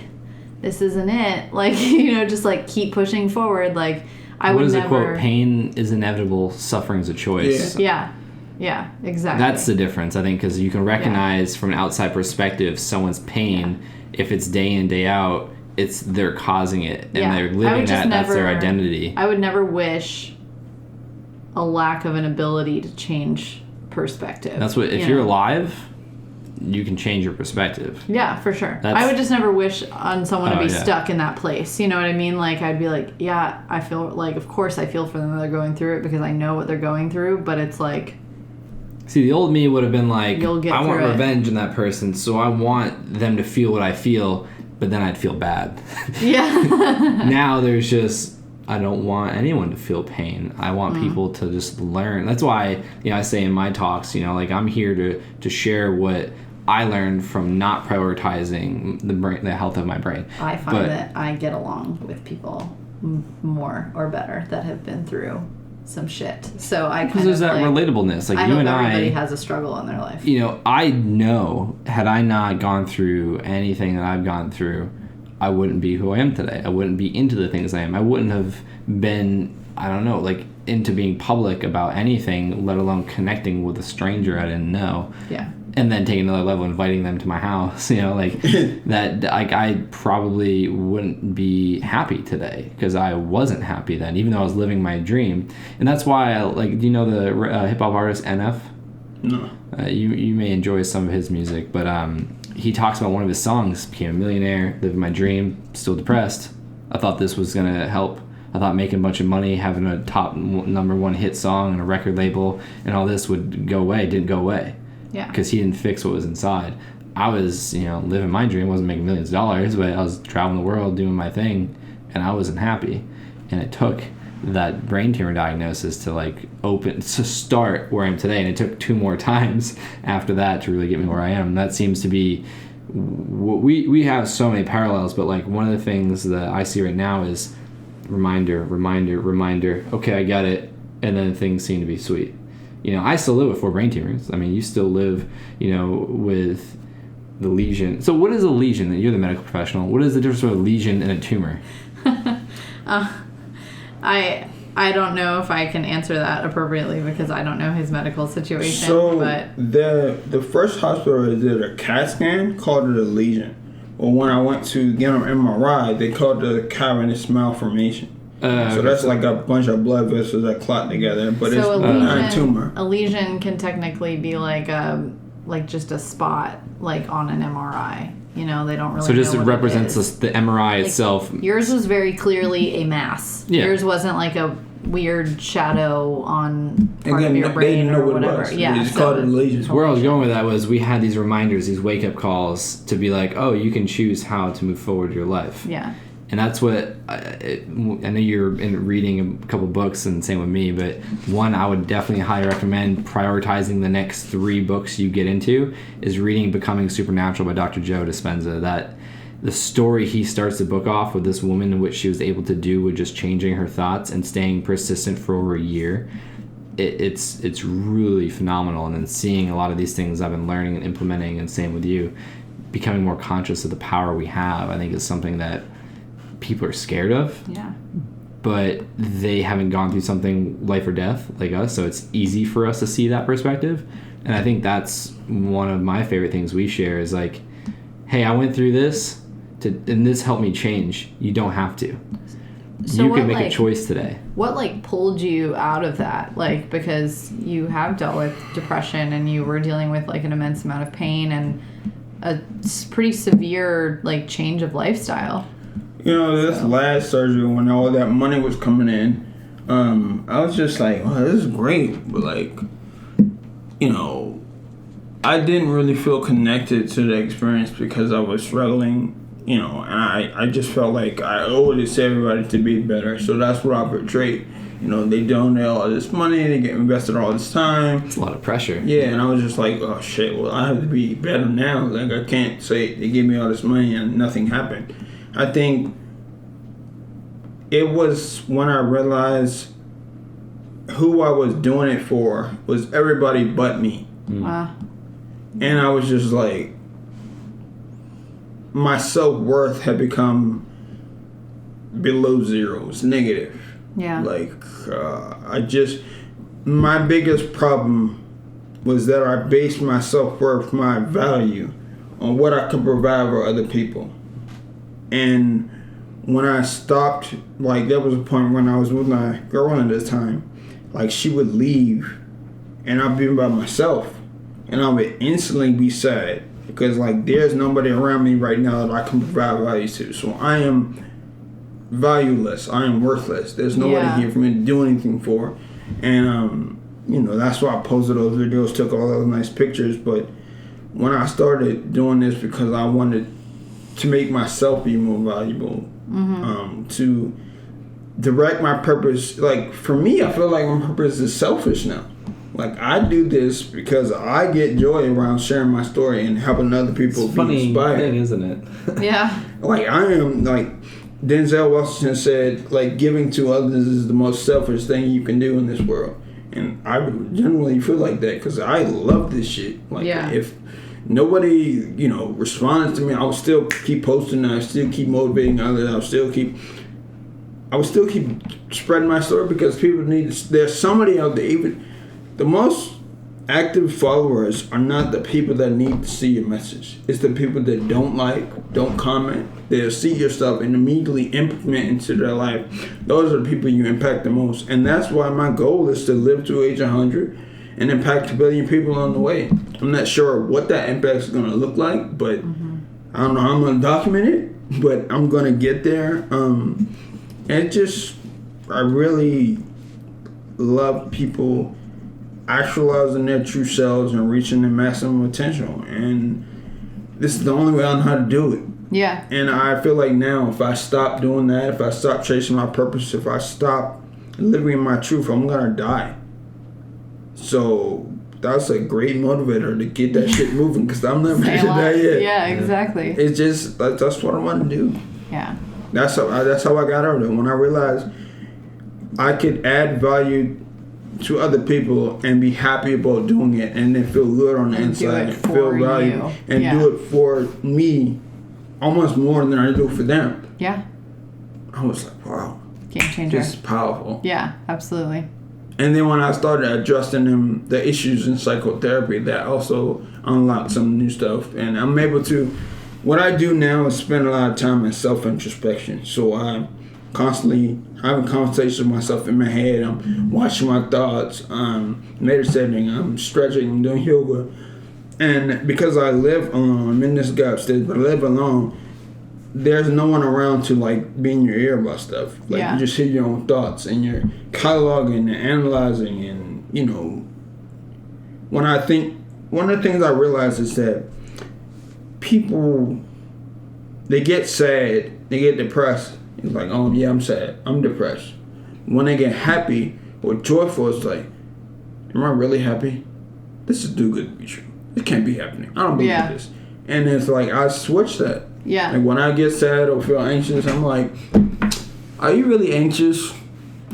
this isn't it. Like, you know, just, like, keep pushing forward. Like, I would never... What is the quote? Pain is inevitable, suffering is a choice. Yeah, exactly. That's the difference, I think, because you can recognize from an outside perspective someone's pain. If it's day in, day out, they're causing it, and they're living that. That's their identity. I would never wish a lack of an ability to change perspective. That's what, if you're alive, you can change your perspective. Yeah, for sure. I would just never wish on someone to be stuck in that place. You know what I mean? Like, I'd be like, yeah, I feel like, of course I feel for them that they're going through it because I know what they're going through, but it's like... See, the old me would have been like, I want revenge in that person, so I want them to feel what I feel, but then I'd feel bad. Yeah. Now there's just, I don't want anyone to feel pain. I want people to just learn. That's why, I say in my talks, like, I'm here to share what I learned from not prioritizing the health of my brain. I find that I get along with people more or better that have been through some shit. So I because there's that relatabiliness. Like, you and everybody has a struggle in their life. I know, had I not gone through anything that I've gone through, I wouldn't be who I am today. I wouldn't be into the things I am. I wouldn't have been, I don't know, like, into being public about anything, let alone connecting with a stranger I didn't know. Yeah. And then taking another level, inviting them to my house, like that. Like, I probably wouldn't be happy today because I wasn't happy then, even though I was living my dream. And that's why, do you know the hip hop artist NF? No. You may enjoy some of his music, but he talks about one of his songs, became a millionaire, living my dream, still depressed. I thought this was gonna help. I thought making a bunch of money, having a top number one hit song and a record label and all this would go away. It didn't go away. Yeah. Because he didn't fix what was inside. I was, living my dream. I wasn't making millions of dollars, but I was traveling the world doing my thing, and I wasn't happy. And it took that brain tumor diagnosis to start where I am today, and it took 2 more times after that to really get me where I am. That seems to be we have so many parallels, but one of the things that I see right now is reminder. Okay, I got it, and then things seem to be sweet. I still live with 4 brain tumors. I mean, you still live, with the lesion. So what is a lesion? You're the medical professional. What is the difference between a lesion and a tumor? I don't know if I can answer that appropriately because I don't know his medical situation. So but the first hospital that did a CAT scan called it a lesion. Well, when I went to get an MRI, they called it a cavernous malformation. So that's like a bunch of blood vessels that clot together, but it's not a tumor. A lesion can technically be like just a spot on an MRI. They don't really. So just know it represents the MRI itself. Yours was very clearly a mass. Yeah. Yours wasn't like a weird shadow on part of your brain or whatever. Yeah, they just called it a lesion. Where I was going with that was we had these reminders, these wake up calls to be like, oh, you can choose how to move forward your life. Yeah. And that's what I know you're reading a couple books, and same with me. But one, I would definitely highly recommend prioritizing the next 3 books you get into is reading Becoming Supernatural by Dr. Joe Dispenza. That the story he starts the book off with this woman, in which she was able to do with just changing her thoughts and staying persistent for over a year. It's really phenomenal. And then seeing a lot of these things I've been learning and implementing, and same with you, becoming more conscious of the power we have, I think is something that people are scared of. Yeah. But they haven't gone through something life or death like us, so it's easy for us to see that perspective. And I think that's one of my favorite things we share is like, hey, I went through this and this helped me change. You don't have to. So you can make a choice today. What pulled you out of that? Because you have dealt with depression and you were dealing with an immense amount of pain and a pretty severe change of lifestyle. This last surgery, when all that money was coming in, I was just like, oh, this is great. But, I didn't really feel connected to the experience because I was struggling you know, and I just felt like I owed it to everybody to be better. So that's what I portrayed. You know, they donate all this money, they get invested all this time. It's a lot of pressure. Yeah, and I was just like, oh shit, well, I have to be better now. Like, I can't say they gave me all this money and nothing happened. I think it was when I realized who I was doing it for was everybody but me. Wow. And I was just like, my self-worth had become below zero. It's negative. Yeah. Like, my biggest problem was that I based my self-worth, my value, on what I could provide for other people. And when I stopped, like, there was a point when I was with my girlfriend at the time, like, she would leave and I'd be by myself and I would instantly be sad because, like, there's nobody around me right now that I can provide value to. So I am valueless. I am worthless. There's nobody here for me to do anything for. And, you know, that's why I posted those videos, took all those nice pictures. But when I started doing this because I wanted to make myself be more valuable, to direct my purpose, like, for me, I feel like my purpose is selfish now. Like, I do this because I get joy around sharing my story and helping other people be inspired. Thing, isn't it? Yeah. Like, I am, like, Denzel Washington said, like, giving to others is the most selfish thing you can do in this world. And I generally feel like that because I love this shit. Like, if nobody, you know, responded to me, I would still keep posting, I would still keep motivating others, I would still keep spreading my story because people need, there's somebody out there, even the most active followers are not the people that need to see your message. It's the people that don't like, don't comment, they'll see your stuff and immediately implement into their life. Those are the people you impact the most. And that's why my goal is to live to age 100 and impact 1 billion people on the way. I'm not sure what that impact is going to look like, but I don't know how I'm going to document it, but I'm going to get there. I really love people actualizing their true selves and reaching their maximum potential. And this is the only way I know how to do it. Yeah. And I feel like now, if I stop doing that, if I stop chasing my purpose, if I stop living my truth, I'm going to die. So that's a great motivator to get that shit moving because I'm not ready to die yet. Yeah, exactly. It's just, that's what I want to do. Yeah. That's how I got out of it. When I realized I could add value to other people and be happy about doing it and then feel good on the inside and feel value and do it for me almost more than I do for them. Yeah. I was like, wow. Game changer. This is powerful. Yeah, absolutely. And then when I started addressing the issues in psychotherapy, that also unlocked some new stuff. And I'm able to, what I do now is spend a lot of time in self-introspection. So I'm constantly having conversations with myself in my head. I'm watching my thoughts, I'm meditating, I'm stretching, I'm doing yoga. And because I live alone, I'm in this guy upstairs, but I live alone, there's no one around to, like, be in your ear about stuff. Like, you just hear your own thoughts and you're cataloging and analyzing. And, you know, one of the things I realize is that people, they get sad, they get depressed. It's like, oh yeah, I'm sad, I'm depressed. When they get happy or joyful, it's like, am I really happy? This is too good to be true. It can't be happening. I don't believe this. And it's like, I switch that. Yeah. Like, when I get sad or feel anxious, I'm like, are you really anxious?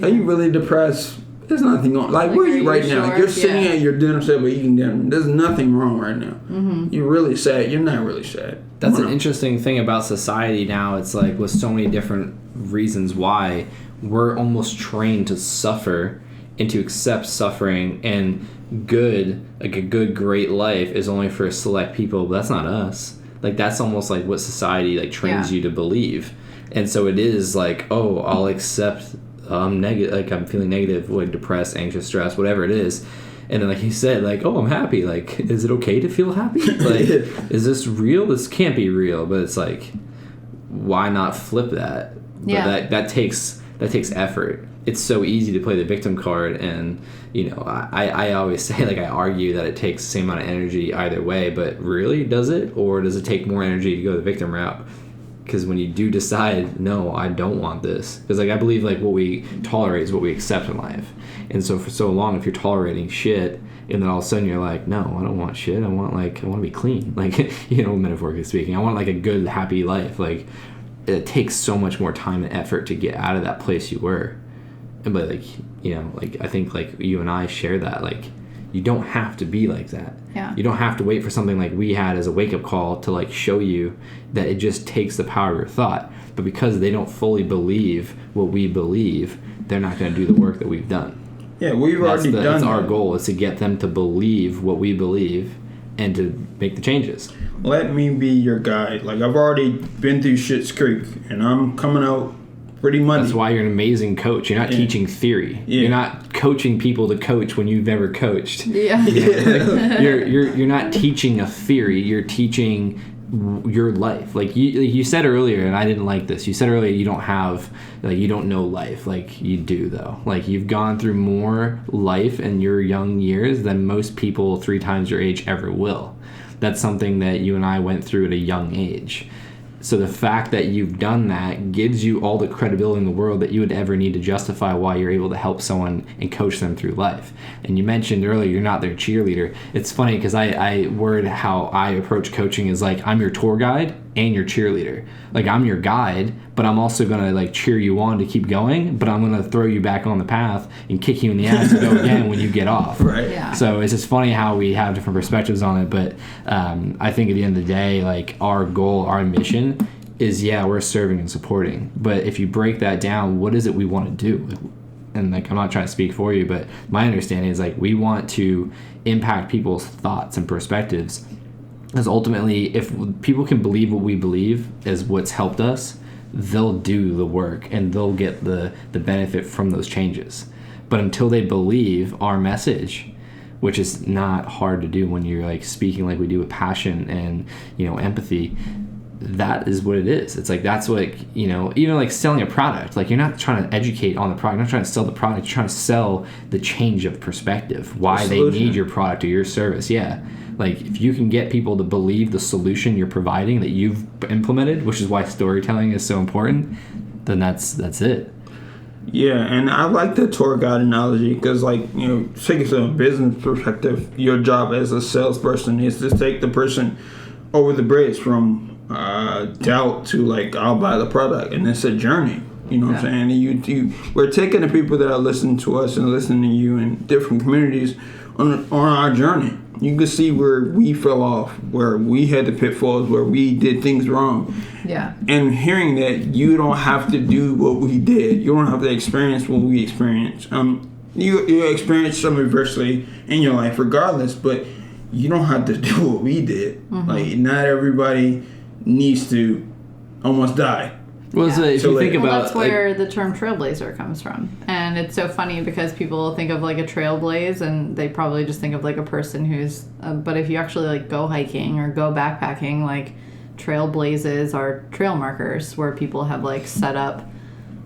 Are you really depressed? There's nothing on. Like, where are you right now? Sure? You're sitting at your dinner table eating dinner. There's nothing wrong right now. You're really sad. You're not really sad. That's an interesting thing about society now. It's like, with so many different reasons why we're almost trained to suffer and to accept suffering, and good, like a good, great life is only for select people, but that's not us. Like, that's almost like what society, like, trains you to believe. And so it is like, oh, I'll accept negative, like, I'm feeling negative, like depressed, anxious, stressed, whatever it is. And then, like he said, like, oh, I'm happy. Like, is it okay to feel happy? Like, is this real? This can't be real. But it's like, why not flip that? But that takes effort. It's so easy to play the victim card, and, you know, I always say, like, I argue that it takes the same amount of energy either way, but really, does it? Or does it take more energy to go the victim route? because when you do decide, no, I don't want this, because like I believe like what we tolerate is what we accept in life. And so for so long, if you're tolerating shit, and then all of a sudden you're like, no, I don't want shit. I want to be clean, like, you know, metaphorically speaking. I want like a good, happy life. Like, it takes so much more time and effort to get out of that place you were. But like, you know, like I think like you and I share that, like, you don't have to be like that. Yeah. You don't have to wait for something like we had as a wake-up call to like show you that it just takes the power of your thought. But because they don't fully believe what we believe, they're not going to do the work that we've done. Yeah, we've already done that's our that. goal, is to get them to believe what we believe and to make the changes. Let me be your guide. Like, I've already been through Shit's Creek, and I'm coming out pretty muddy. That's why you're an amazing coach. You're not teaching theory. Yeah. You're not coaching people to coach when you've never coached. Yeah. You're not teaching a theory. You're teaching your life. Like you said earlier, and I didn't like this. You said earlier you don't know life. Like, you do though. Like, you've gone through more life in your young years than most people 3 times your age ever will. That's something that you and I went through at a young age. So the fact that you've done that gives you all the credibility in the world that you would ever need to justify why you're able to help someone and coach them through life. And you mentioned earlier you're not their cheerleader. It's funny because I word how I approach coaching is like, I'm your tour guide and your cheerleader. Like, I'm your guide, but I'm also going to like cheer you on to keep going, but I'm going to throw you back on the path and kick you in the ass to go again when you get off. Right. Yeah. So it's just funny how we have different perspectives on it, but I think at the end of the day, like, our goal, our mission is, we're serving and supporting. But if you break that down, what is it we want to do? And like, I'm not trying to speak for you, but my understanding is like, we want to impact people's thoughts and perspectives. Because ultimately, if people can believe what we believe is what's helped us, they'll do the work and they'll get the benefit from those changes. But until they believe our message, which is not hard to do when you're like speaking like we do with passion and, you know, empathy, that is what it is. It's like, that's what, you know, even like selling a product, like, you're not trying to educate on the product, you're not trying to sell the product, you're trying to sell the change of perspective, why they need your product or your service. Yeah. Like, if you can get people to believe the solution you're providing that you've implemented, which is why storytelling is so important, then that's it. Yeah, and I like the tour guide analogy because, like, you know, take it from a business perspective, your job as a salesperson is to take the person over the bridge from doubt to, like, I'll buy the product, and it's a journey. You know what I'm saying? And we're taking the people that are listening to us and listening to you in different communities on our journey. You can see where we fell off, where we had the pitfalls, where we did things wrong. Yeah. And hearing that you don't have to do what we did, you don't have to experience what we experienced. You experience some adversity in your life regardless, but you don't have to do what we did. Mm-hmm. Like, not everybody needs to almost die. Well, so if So, you like, think about, That's where the term trailblazer comes from. And it's so funny because people think of like a trailblaze and they probably just think of like a person who's, but if you actually like go hiking or go backpacking, like, trailblazes are trail markers where people have like set up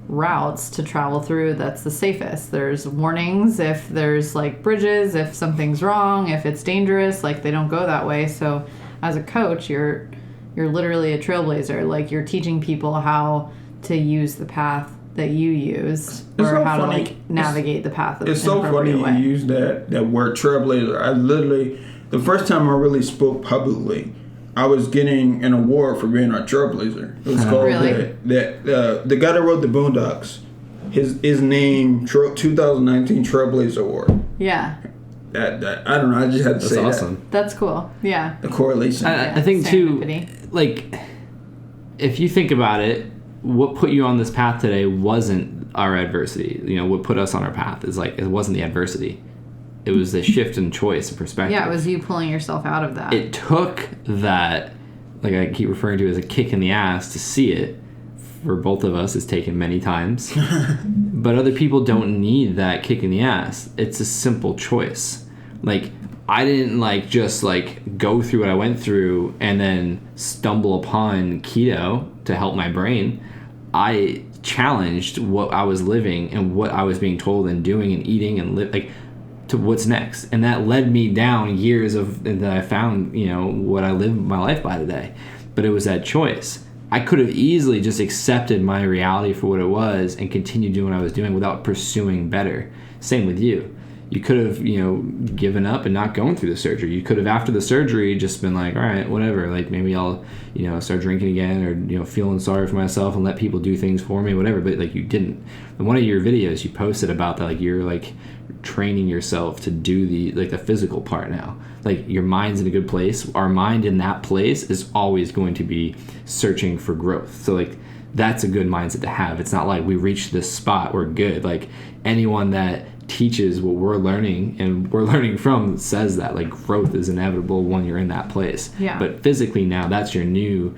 routes to travel through that's the safest. There's warnings if there's like bridges, if something's wrong, if it's dangerous, like, they don't go that way. So as a coach, you're literally a trailblazer. Like, you're teaching people how to use the path that you used, or so how funny. to like navigate the path of It's so funny you use that word trailblazer. I literally, the first time I really spoke publicly, I was getting an award for being a trailblazer. It was called Really? the guy that wrote the Boondocks. His name 2019 Trailblazer Award. Yeah, That I don't know. I just had to that's say awesome. that's cool. Yeah. that. The correlation. I think too, serendipity. like, if you think about it, what put you on this path today wasn't our adversity. You know, what put us on our path is like, it wasn't the adversity. It was the shift in choice and perspective. Yeah, it was you pulling yourself out of that. It took that, like I keep referring to as a kick in the ass, to see it. For both of us, it's taken many times. But other people don't need that kick in the ass. It's a simple choice. Like, I didn't like just like go through what I went through and then stumble upon keto to help my brain. I challenged what I was living and what I was being told and doing and eating and like, to what's next. And that led me down years of that I found, you know, what I live my life by today. But it was that choice. I could have easily just accepted my reality for what it was and continued doing what I was doing without pursuing better. Same with you. You could have, given up and not going through the surgery. You could have, after the surgery, just been like, all right, whatever. Like, maybe I'll, start drinking again, or, feeling sorry for myself and let people do things for me, whatever. But, like, you didn't. In one of your videos, you posted about that, like, you're, like, training yourself to do the physical part now. Like, your mind's in a good place. Our mind in that place is always going to be searching for growth. So, like, that's a good mindset to have. It's not like we reached this spot, we're good. Like, anyone that teaches what we're learning and we're learning from says that, like, growth is inevitable when you're in that place. Yeah. But physically now, that's your new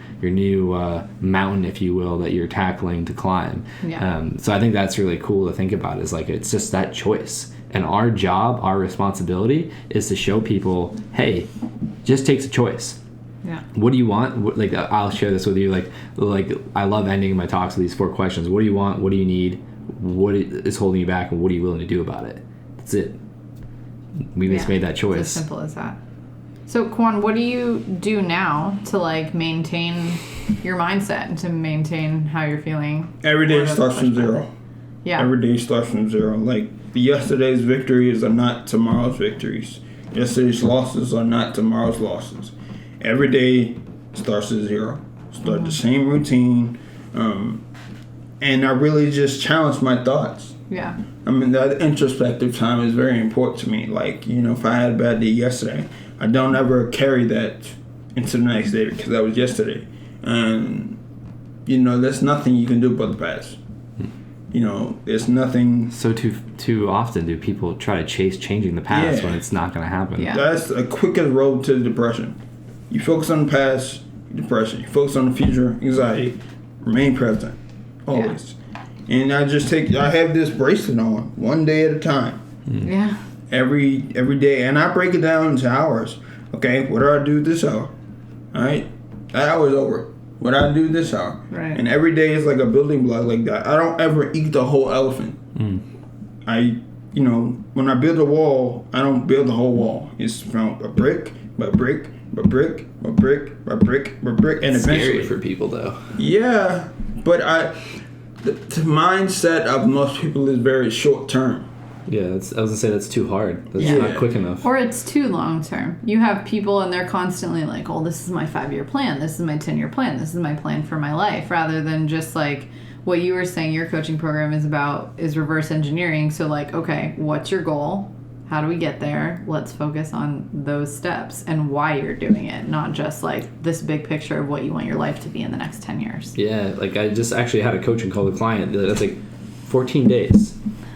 mountain, if you will, that you're tackling to climb. Yeah. So I think that's really cool to think about, is like, it's just that choice. And our job, our responsibility is to show people, hey, just takes a choice. Yeah. What do you want? Like, I'll share this with you. Like I love ending my talks with these 4 questions. What do you want? What do you need? What is holding you back? And what are you willing to do about it? That's it. We just made that choice. It's as simple as that. So, Kawan, what do you do now to, like, maintain your mindset and to maintain how you're feeling? Every day starts from zero. Yeah. Every day starts from zero. Like, yesterday's victories are not tomorrow's victories. Yesterday's losses are not tomorrow's losses. Every day starts at zero. Start the same routine. And I really just challenge my thoughts. Yeah. I mean, that introspective time is very important to me. Like, if I had a bad day yesterday, I don't ever carry that into the next day because that was yesterday. And, there's nothing you can do about the past. There's nothing. So too often do people try to chase changing the past when it's not going to happen. Yeah. That's the quickest road to depression. You focus on the past, depression. You focus on the future, anxiety. Remain present, always. Yeah. And I have this bracelet on, one day at a time. Yeah. Every day, and I break it down into hours. Okay, what do I do this hour? All right, that hour's over. What do I do this hour? Right. And every day is like a building block like that. I don't ever eat the whole elephant. When I build a wall, I don't build the whole wall. It's from a brick by brick by brick by brick by brick by brick, and it's eventually. Scary for people, though. Yeah, but the mindset of most people is very short term. Yeah, I was gonna say that's too hard. That's Yeah. not quick enough. Or it's too long term. You have people and they're constantly like, oh, this is my 5-year plan. This is my 10-year plan. This is my plan for my life. Rather than just like what you were saying your coaching program is reverse engineering. So like, okay, what's your goal? How do we get there? Let's focus on those steps and why you're doing it, not just like this big picture of what you want your life to be in the next 10 years. Yeah, like I just actually had a coaching call with a client. That's like 14 days.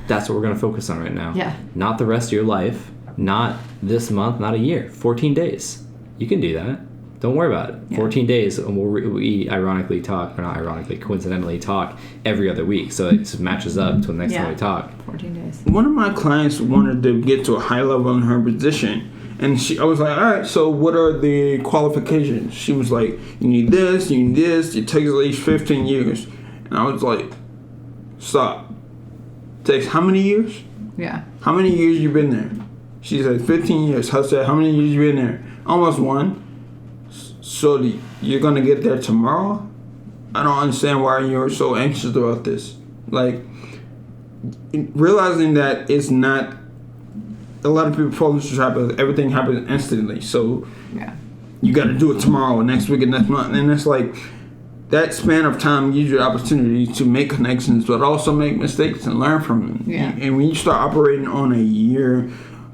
That's what we're going to focus on right now. Yeah. Not the rest of your life, not this month, not a year. 14 days. You can do that. Don't worry about it. Yeah. 14 days, and we ironically talk, or not ironically, coincidentally talk every other week. So it just matches up to the next time we talk. 14 days. One of my clients wanted to get to a high level in her position. And I was like, all right, so what are the qualifications? She was like, you need this, you need this. It takes at least 15 years. And I was like, stop. Takes how many years? Yeah. How many years you been there? She said 15 years. I said, how many years you been there? Almost 1. So you're gonna get there tomorrow? I don't understand why you're so anxious about this. Like, realizing that it's not. A lot of people fall into the trap of everything happens instantly. So you got to do it tomorrow, next week, and next month, and it's like. That span of time gives you the opportunity to make connections, but also make mistakes and learn from them. Yeah. And when you start operating on a year,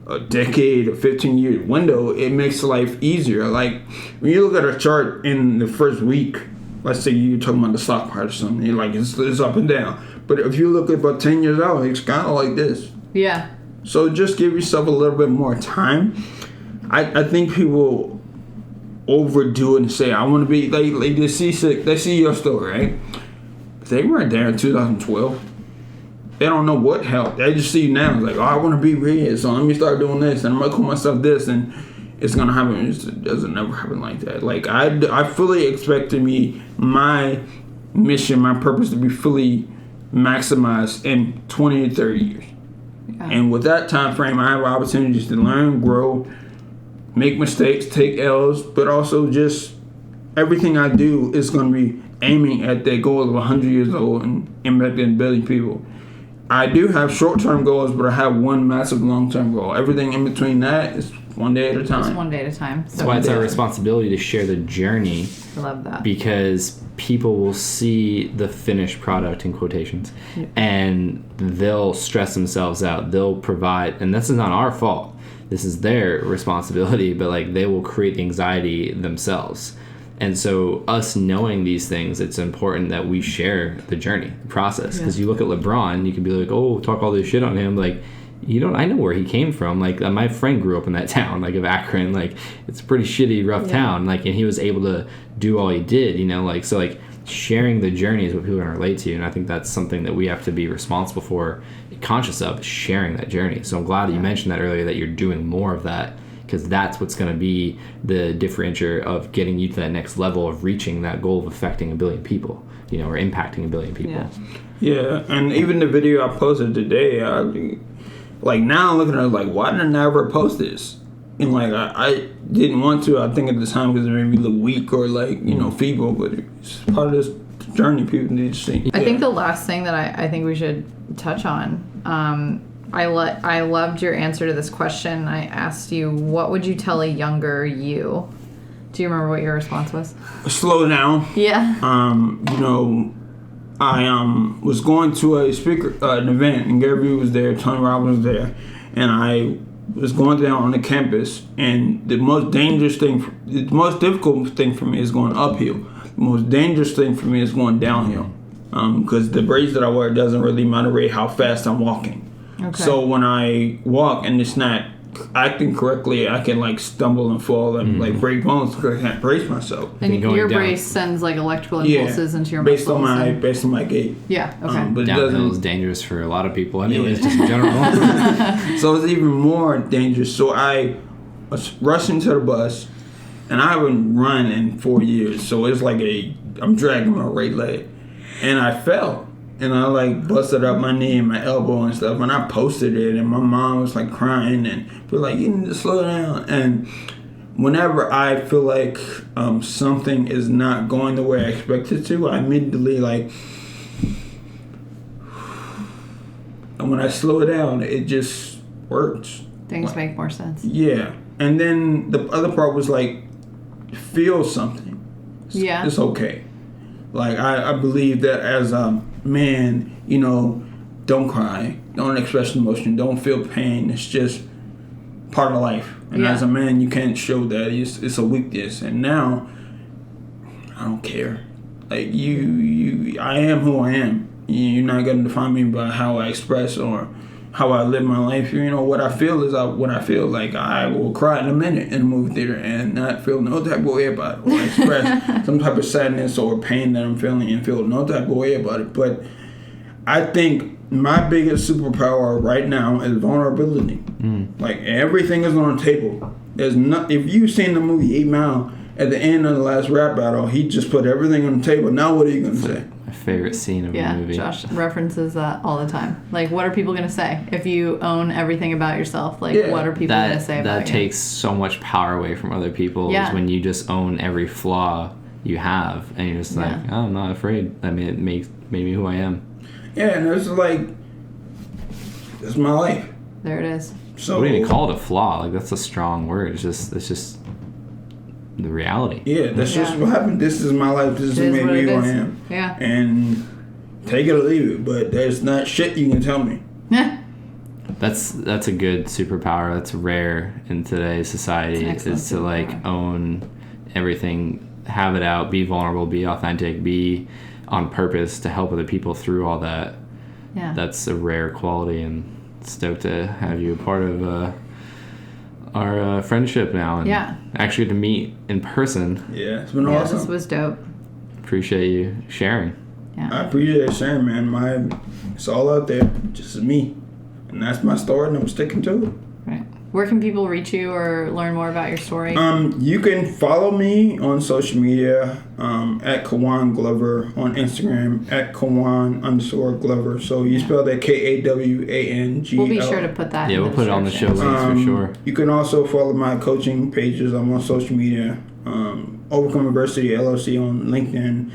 a decade, a 15-year window, it makes life easier. Like, when you look at a chart in the first week, let's say you're talking about the stock market or something, you're like, it's up and down. But if you look at about 10 years out, it's kind of like this. Yeah. So just give yourself a little bit more time. I think people overdo it and say I want to be like they see your story, right? They weren't there in 2012. They don't know what helped. They just see you now. It's like, oh, I want to be rich, so let me start doing this, and I'm gonna call myself this, and it's gonna happen. It doesn't never happen like that. Like I fully expect my mission, my purpose to be fully maximized in 20 to 30 years. Yeah. And with that time frame, I have opportunities to learn, grow, make mistakes, take L's, but also just everything I do is going to be aiming at their goal of 100 years old and impacting a billion people. I do have short-term goals, but I have one massive long-term goal. Everything in between that is one day at a time. Just one day at a time. So That's why it's our responsibility to share the journey. I love that. Because people will see the finished product in quotations, and they'll stress themselves out. They'll provide, and this is not our fault. This is their responsibility, but like they will create the anxiety themselves. And so us knowing these things, it's important that we share the journey, the process. Because you look at LeBron, you can be like, oh, talk all this shit on him. Like, you don't, I know where he came from. Like, my friend grew up in that town, like of Akron. Like, it's a pretty shitty, rough town. Like, and he was able to do all he did, you know? Like, so like sharing the journey is what people are going to relate to. And I think that's something that we have to be responsible for, conscious of, sharing that journey. So I'm glad that you mentioned that earlier, that you're doing more of that. Because that's what's going to be the differentiator of getting you to that next level of reaching that goal of affecting a billion people, you know, or impacting a billion people. Yeah, and even the video I posted today, like now I'm looking at it like, why didn't I ever post this? And like I didn't want to, I think at the time, because it made me look weak or like, you know, feeble, but it's part of this journey people need to see. I think the last thing that I think we should touch on, I loved your answer to this question. I asked you, what would you tell a younger you? Do you remember what your response was? Slow down. Yeah. You know, I was going to a an event, and Gary Vee was there, Tony Robbins was there, and I was going down on the campus, and the most difficult thing for me is going uphill. The most dangerous thing for me is going downhill, because the braids that I wear doesn't really moderate how fast I'm walking. Okay. So when I walk and it's not acting correctly, I can like stumble and fall and like break bones because I can't brace myself. And your brace sends like electrical impulses into your muscles. Based on my gait. Yeah. Okay. But downhill is dangerous for a lot of people. Anyways, just in general. So it's even more dangerous. So I was rushing to the bus, and I haven't run in 4 years. So it's like I'm dragging my right leg, and I fell. And I like busted up my knee and my elbow and stuff, and I posted it, and my mom was like crying and be like, you need to slow down. And whenever I feel like something is not going the way I expect it to, I immediately like, and when I slow it down, it just works. Things make more sense. Yeah. And then the other part was like, feel something. Yeah. It's okay. Like I believe that as a man, you know, don't cry, don't express emotion, don't feel pain. It's just part of life. And as a man, you can't show that. It's a weakness. And now, I don't care. Like I am who I am. You're not gonna define me by how I express or how I live my life. You know, what I feel is what I feel. Like I will cry in a minute in a movie theater and not feel no type of way about it, or express some type of sadness or pain that I'm feeling and feel no type of way about it. But I think my biggest superpower right now is vulnerability. Like everything is on the table. There's not. If you've seen the movie 8 Mile, at the end of the last rap battle, he just put everything on the table. Now what are you gonna say? My favorite scene of the movie. Yeah, Josh references that all the time. Like, what are people going to say? If you own everything about yourself, like, what are people going to say about you? That takes so much power away from other people is when you just own every flaw you have. And you're just like, oh, I'm not afraid. I mean, it made me who I am. Yeah, and it's like, it's my life. There it is. So we didn't call it a flaw. Like, that's a strong word. It's just the reality. Yeah, that's just what happened. This is my life. This is me who I am. Yeah. And take it or leave it, but there's not shit you can tell me. That's a good superpower. That's rare in today's society, is to like own everything, have it out, be vulnerable, be authentic, be on purpose to help other people through all that. Yeah. That's a rare quality, and stoked to have you a part of our friendship now, and actually get to meet in person. Yeah, it's been awesome. This was dope. Appreciate you sharing. Yeah. I appreciate sharing, man. It's all out there, just me, and that's my story, and I'm sticking to it. Right. Where can people reach you or learn more about your story? You can follow me on social media at Kawan Glover on Instagram at Kawan_Glover. So you spell that KAWANGL. We'll be sure to put that. Yeah, we'll put it on the show links for sure. You can also follow my coaching pages. I'm on social media. Overcome Adversity LLC on LinkedIn.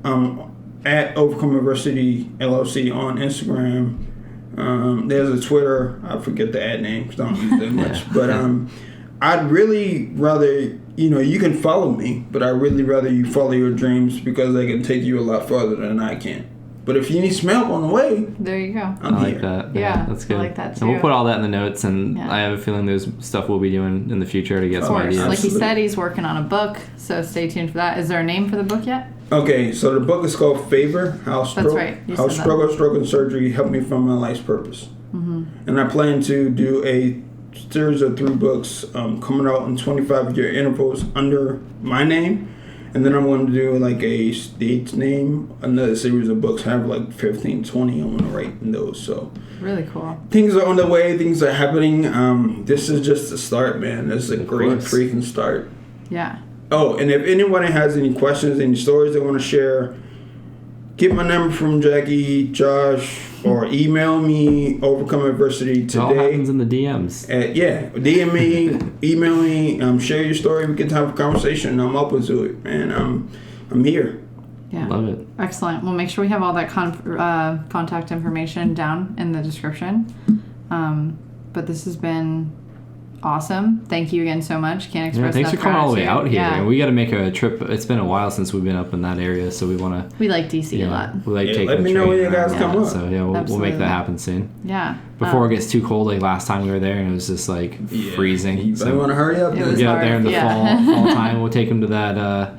at Overcome University LLC on Instagram. There's a Twitter. I forget the ad name because I don't use that much. But I'd really rather, you can follow me, but I'd really rather you follow your dreams because they can take you a lot farther than I can. But if you need some help on the way, there you go. I'm I like here. that. Yeah, that's good. I like that too. And we'll put all that in the notes, and Yeah. I have a feeling there's stuff we'll be doing in the future to get Of some course. ideas. Like he Absolutely. said, he's working on a book, so stay tuned for that. Is there a name for the book yet? Okay, so the book is called Favor: How right. You How said that. Struggle, Stroke, and Surgery Helped Me Find My Life's Purpose. Mm-hmm. And I plan to do a series of 3 books coming out in 25-year intervals under my name. And then I'm going to do like a stage name, another series of books. I have like 15, 20 I'm going to write in those. So Really cool. things are on the way. Things are happening. This is just the start, man. This is a great course. freaking start. Yeah. Oh, and if anyone has any questions, any stories they want to share, get my number from Jackie, Josh, or email me Overcome Adversity It all today. happens in the DMs. DM me, email me, share your story. We can have a conversation. I'm open to it, man. I'm here. Yeah. Love it. Excellent. We'll make sure we have all that contact information down in the description. But this has been awesome. Thank you again so much. Can't express Thanks for enough coming all the way gratitude. out here. Yeah. And we got to make a trip. It's been a while since we've been up in that area, so we want to. We like DC a lot. We like Yeah, taking let the me know train when you guys around. come up. So yeah, we'll make Absolutely. that happen soon. Yeah. Before it gets too cold, like last time we were there, and it was just like freezing. You So want to hurry up. It then. was get out there in the hard, fall time. We'll take them to that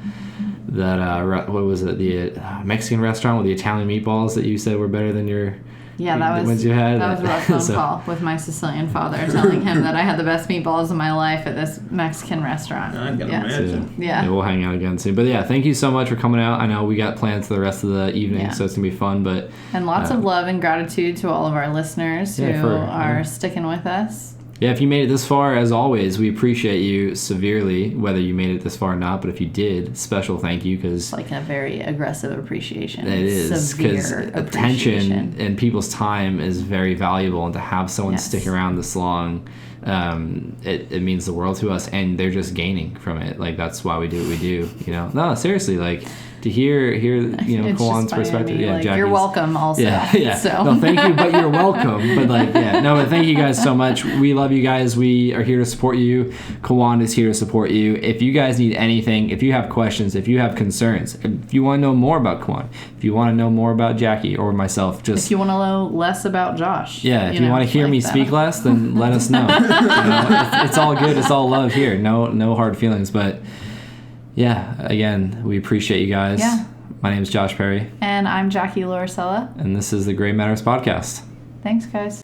what was it, the Mexican restaurant with the Italian meatballs that you said were better than your Yeah, the that was ones you had. That was a rough phone So- call with my Sicilian father, telling him that I had the best meatballs of my life at this Mexican restaurant. I can Yeah. imagine. Yeah. We'll hang out again soon. But yeah, thank you so much for coming out. I know we got plans for the rest of the evening, Yeah. so it's gonna be fun. But And lots of love and gratitude to all of our listeners who are sticking with us. yeah, if you made it this far, as always, we appreciate you severely, whether you made it this far or not. But if you did, special thank you, because Like a very aggressive appreciation. it is, because Severe attention appreciation. and people's time is very valuable, and to have someone Yes. stick around this long, it means the world to us, and they're just gaining from it. Like, that's why we do what we do, No, seriously, like, to hear It's Kawan's just funny to perspective. me, Yeah, like, you're Jackie's- welcome also. Yeah. So. No, thank you, but you're welcome. But but thank you guys so much. We love you guys. We are here to support you. Kawan is here to support you. If you guys need anything, if you have questions, if you have concerns, if you want to know more about Kawan, if you want to know more about Jackie or myself, just If you want to know less about Josh. if you want to hear like me that. speak less, then let us know. It's all good. It's all love here. No hard feelings. But yeah, again, we appreciate you guys. Yeah. My name is Josh Perry, And I'm Jackie Lauricella. and this is the Gray Matters Podcast. Thanks, guys.